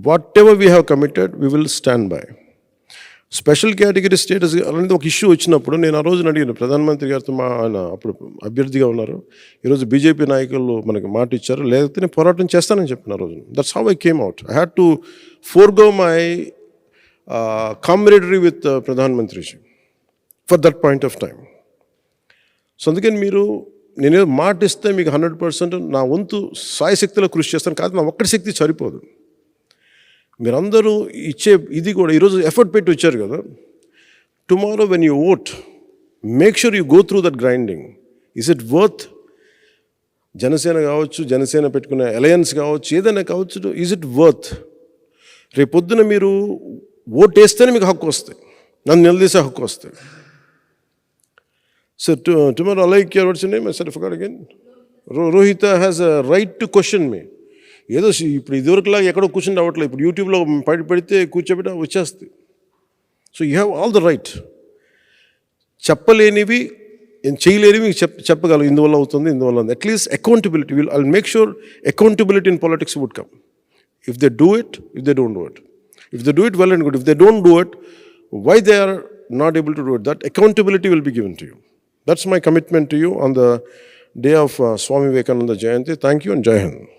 what ever we have committed we will stand by. Special category status అనేది ఒక ఇష్యూ వచ్చినప్పుడు నేను ఆ రోజున అడిగాను ప్రధానమంత్రి గారితో. ఆయన అప్పుడు అభ్యర్థిగా ఉన్నారు. ఈరోజు బీజేపీ నాయకులు మనకి మాట ఇచ్చారు, లేకపోతే నేను పోరాటం చేస్తానని చెప్పిన ఆ రోజు. That's how I came out. I had to forgo my camaraderie with ప్రధానమంత్రిజీ for that point of time. So అందుకని నేనేదో మాట ఇస్తే మీకు 100% నా వంతు సాయశక్తిలో కృషి చేస్తాను. కాదు, నా ఒక్కటి శక్తి సరిపోదు. మీరందరూ ఇచ్చే ఇది కూడా ఈరోజు ఎఫర్ట్ పెట్టి వచ్చారు కదా. Tomorrow when you vote, make sure you go through that grinding. Is it worth? Janasena కావచ్చు, జనసేన పెట్టుకునే అలయన్స్ కావచ్చు, ఏదైనా కావచ్చు, ఈజ్ ఇట్ వర్త్? రేపొద్దున మీరు ఓట్ వేస్తేనే మీకు హక్కు వస్తాయి, నన్ను నిలదీసే హక్కు వస్తాయి. So tomorrow, I like your what's your name? I said I forgot again. Rohita has a right to question me. ఏదో ఇప్పుడు ఇదివరకులా ఎక్కడో కూర్చుని రావట్లేదు, ఇప్పుడు యూట్యూబ్లో పెడితే కూర్చోబెట్టి వచ్చేస్తుంది. So you have all the right. చెప్పలేనివి చేయలేనివి చెప్పగలరు, ఇందువల్ల అవుతుంది, ఇందువల్ల ఉంది. At least accountability I make sure accountability in politics would come. If they do it, if they don't do it. If they do it, well and good. If they don't do it, why they are not able to do it? That accountability will be given to you. That's my commitment to you on the day of Swami Vivekananda Jayanti. Thank you and Jai Hind.